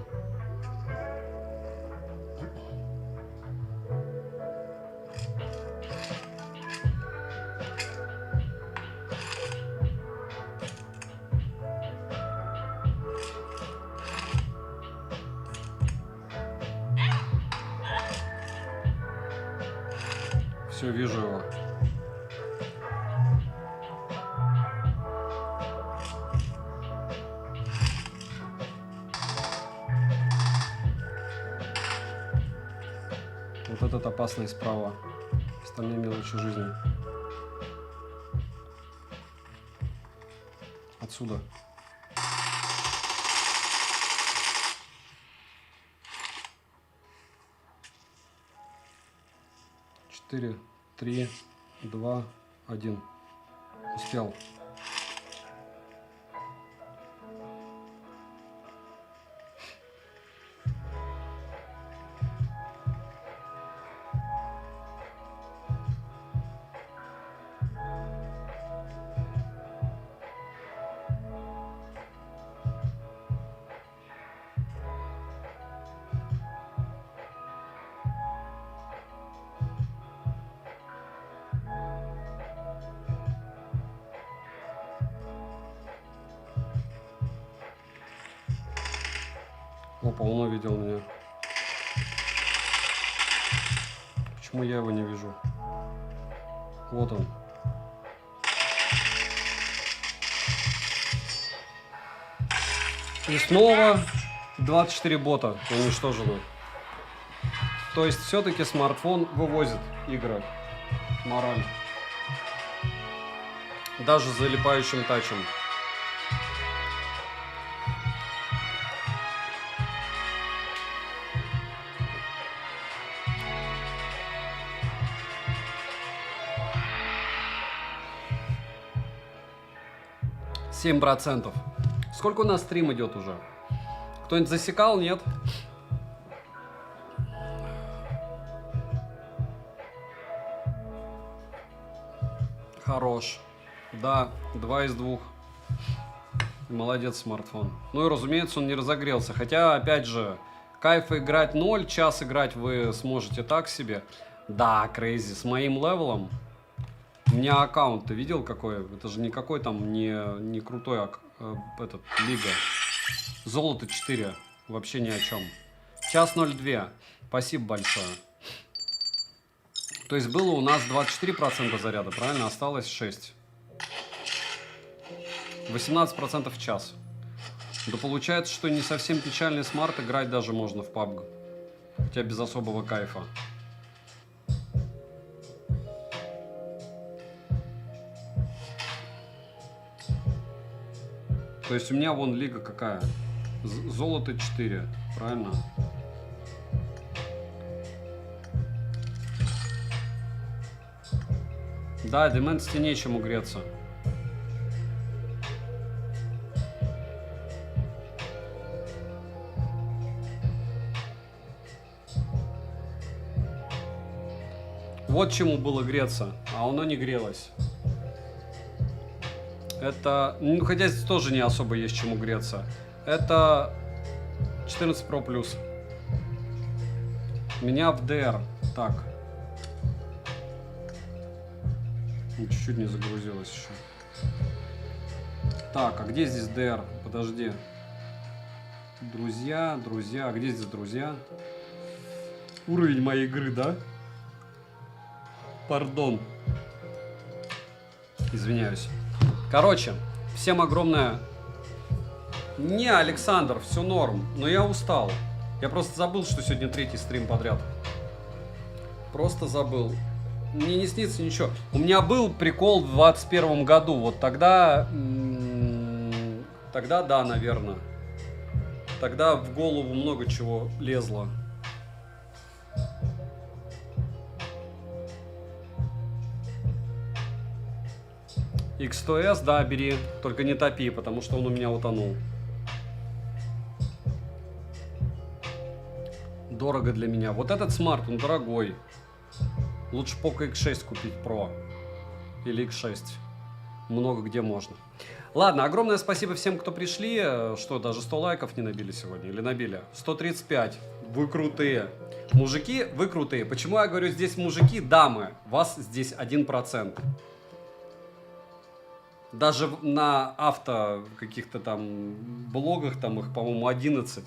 Все, вижу его. Вот этот опасный справа. Остальные мелочи жизни. Отсюда. 4, 3, 2, 1. Успел. Опа, он увидел меня. Почему я его не вижу? Вот он. И снова 24 бота уничтожено. То есть все-таки смартфон вывозит игры. Мораль. Даже с залипающим тачем. %. Сколько у нас стрим идет уже? Кто-нибудь засекал, нет? Хорош. Да, 2 из 2. Молодец, смартфон. Ну и разумеется, он не разогрелся. Хотя, опять же, кайфа играть 0, час играть вы сможете так себе. Да, Крейзи, с моим левелом. У меня аккаунт, ты видел какой? Это же никакой там не крутой этот лига. Золото 4. Вообще ни о чем. Час 02. Спасибо большое. То есть было у нас 24% заряда, правильно? Осталось 6. 18% в час. Да получается, что не совсем печальный смарт, играть даже можно в PUBG. Хотя без особого кайфа. То есть у меня вон лига какая? Золото 4, правильно? Да, Дементсти нечему греться. Вот чему было греться, а оно не грелось. Это, ну, хотя здесь тоже не особо есть чему греться. Это 14 Pro Plus. Меня в DR. Так. Чуть-чуть не загрузилось еще. Так, а где здесь DR? Подожди. Друзья, друзья. А где здесь друзья? Уровень моей игры, да? Пардон. Извиняюсь. Короче, всем огромное... Не, Александр, все норм. Но я устал. Я просто забыл, что сегодня 3-й стрим подряд. Просто забыл. Мне не снится ничего. У меня был прикол в 21 году. Вот тогда... Тогда да, наверное. Тогда в голову много чего лезло. X100S, да, бери. Только не топи, потому что он у меня утонул. Дорого для меня. Вот этот смарт, он дорогой. Лучше Poco X6 купить Pro. Или X6. Много где можно. Ладно, огромное спасибо всем, кто пришли. Что, даже 100 лайков не набили сегодня? Или набили? 135. Вы крутые. Мужики, вы крутые. Почему я говорю здесь мужики? Дамы. Вас здесь 1%. Даже на авто каких-то там блогах, там их, по-моему, 11.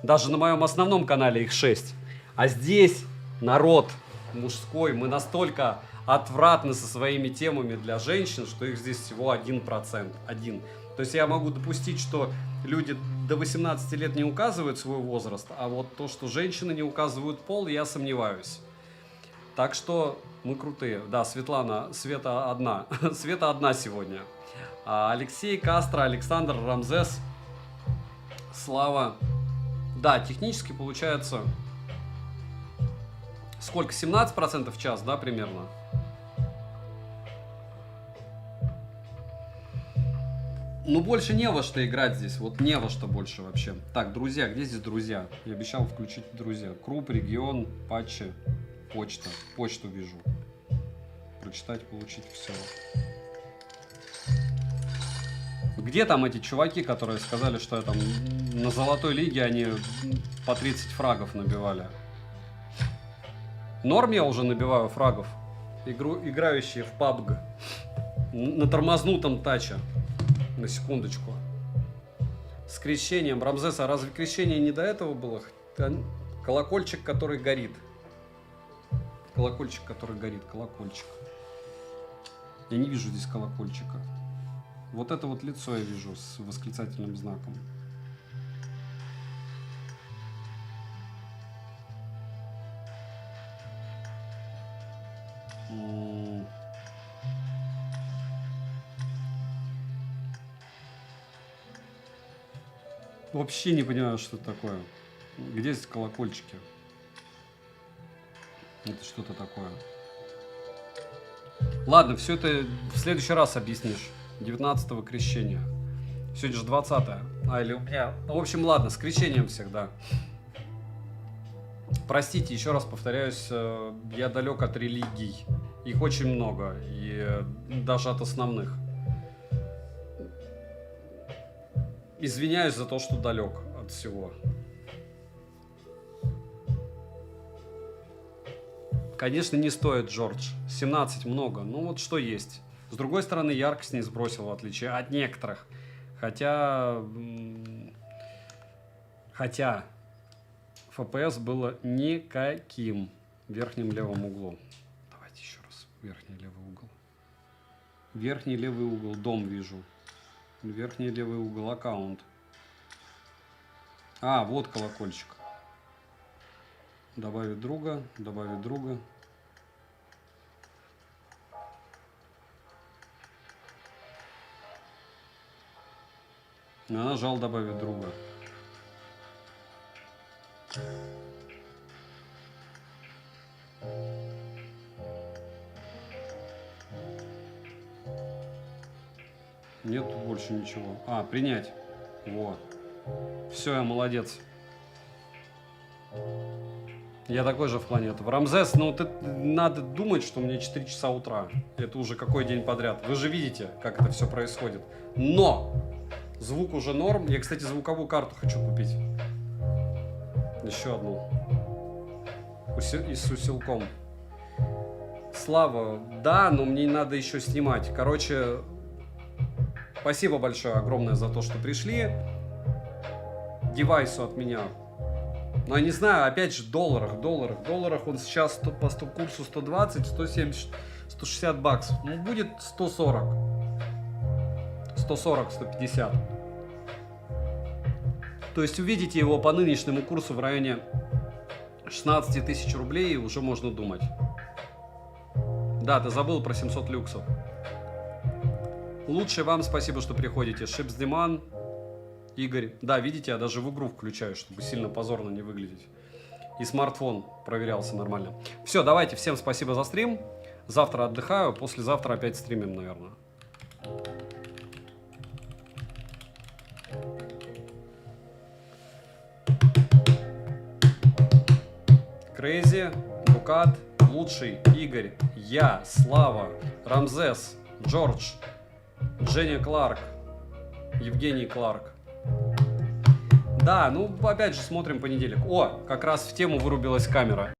Даже на моем основном канале их 6. А здесь народ мужской. Мы настолько отвратны со своими темами для женщин, что их здесь всего 1%. 1. То есть я могу допустить, что люди до 18 лет не указывают свой возраст, а вот то, что женщины не указывают пол, я сомневаюсь. Так что мы крутые. Да, Светлана, Света одна. Света одна сегодня. Алексей, Кастро, Александр, Рамзес, Слава. Да, технически получается Сколько? 17% в час, да, примерно? Ну, больше не во что играть здесь. Вот не во что больше вообще. Так, друзья. Где здесь друзья? Я обещал включить друзья. Круп, регион, патчи, почта. Почту вижу. Прочитать, получить, все. Где там эти чуваки, которые сказали, что я там на золотой лиге они по 30 фрагов набивали? Норм я уже набиваю фрагов. Играющие в PUBG. На тормознутом таче. На секундочку. С крещением. Рамзес, а разве крещение не до этого было? Колокольчик, который горит. Колокольчик, который горит. Колокольчик. Я не вижу здесь колокольчика. Вот это вот лицо я вижу с восклицательным знаком. Вообще не понимаю, что это такое. Где здесь колокольчики? Это что-то такое. Ладно, все это в следующий раз объяснишь. 19-го крещения. Сегодня же 20-е. А, или у меня... Ну, в общем, ладно, с крещением всех, да. Простите, еще раз повторяюсь, я далек от религий. Их очень много. И даже от основных. Извиняюсь за то, что далек от всего. Конечно, не стоит, Джордж. 17 много. Ну вот что есть. С другой стороны, яркость не сбросил, в отличие от некоторых. Хотя FPS было никаким в верхнем левом углу. Давайте еще раз. Верхний левый угол. Верхний левый угол. Дом вижу. Верхний левый угол. Аккаунт. А, вот колокольчик. Добавить друга. Добавить друга. Я нажал добавить друга. Нет больше ничего. А, принять. Вот. Все, я молодец. Я такой же в плане этого. Рамзес, ну ты надо думать, что у меня 4 часа утра. Это уже какой день подряд. Вы же видите, как это все происходит. Но! Звук уже норм. Я, кстати, звуковую карту хочу купить. Еще одну. И с усилком. Слава, да, но мне надо еще снимать. Короче, спасибо большое, огромное за то, что пришли. Девайсу от меня. Но я не знаю, опять же, в долларах. Он сейчас по курсу 120, 170, 160 баксов. Ну, будет 140. 140, 150. То есть увидите его по нынешнему курсу в районе 16 тысяч рублей, и уже можно думать. Да, ты забыл про 700 люксов. Лучше вам спасибо, что приходите. Шипсдеман, Игорь. Да, видите, я даже в игру включаю, чтобы сильно позорно не выглядеть. И смартфон проверялся нормально. Все, давайте, всем спасибо за стрим. Завтра отдыхаю, послезавтра опять стримим, наверное. Крейзи, Букат, Лучший, Игорь, я, Слава, Рамзес, Джордж, Женя Кларк, Евгений Кларк. Да, ну опять же смотрим понедельник. О, как раз в тему вырубилась камера.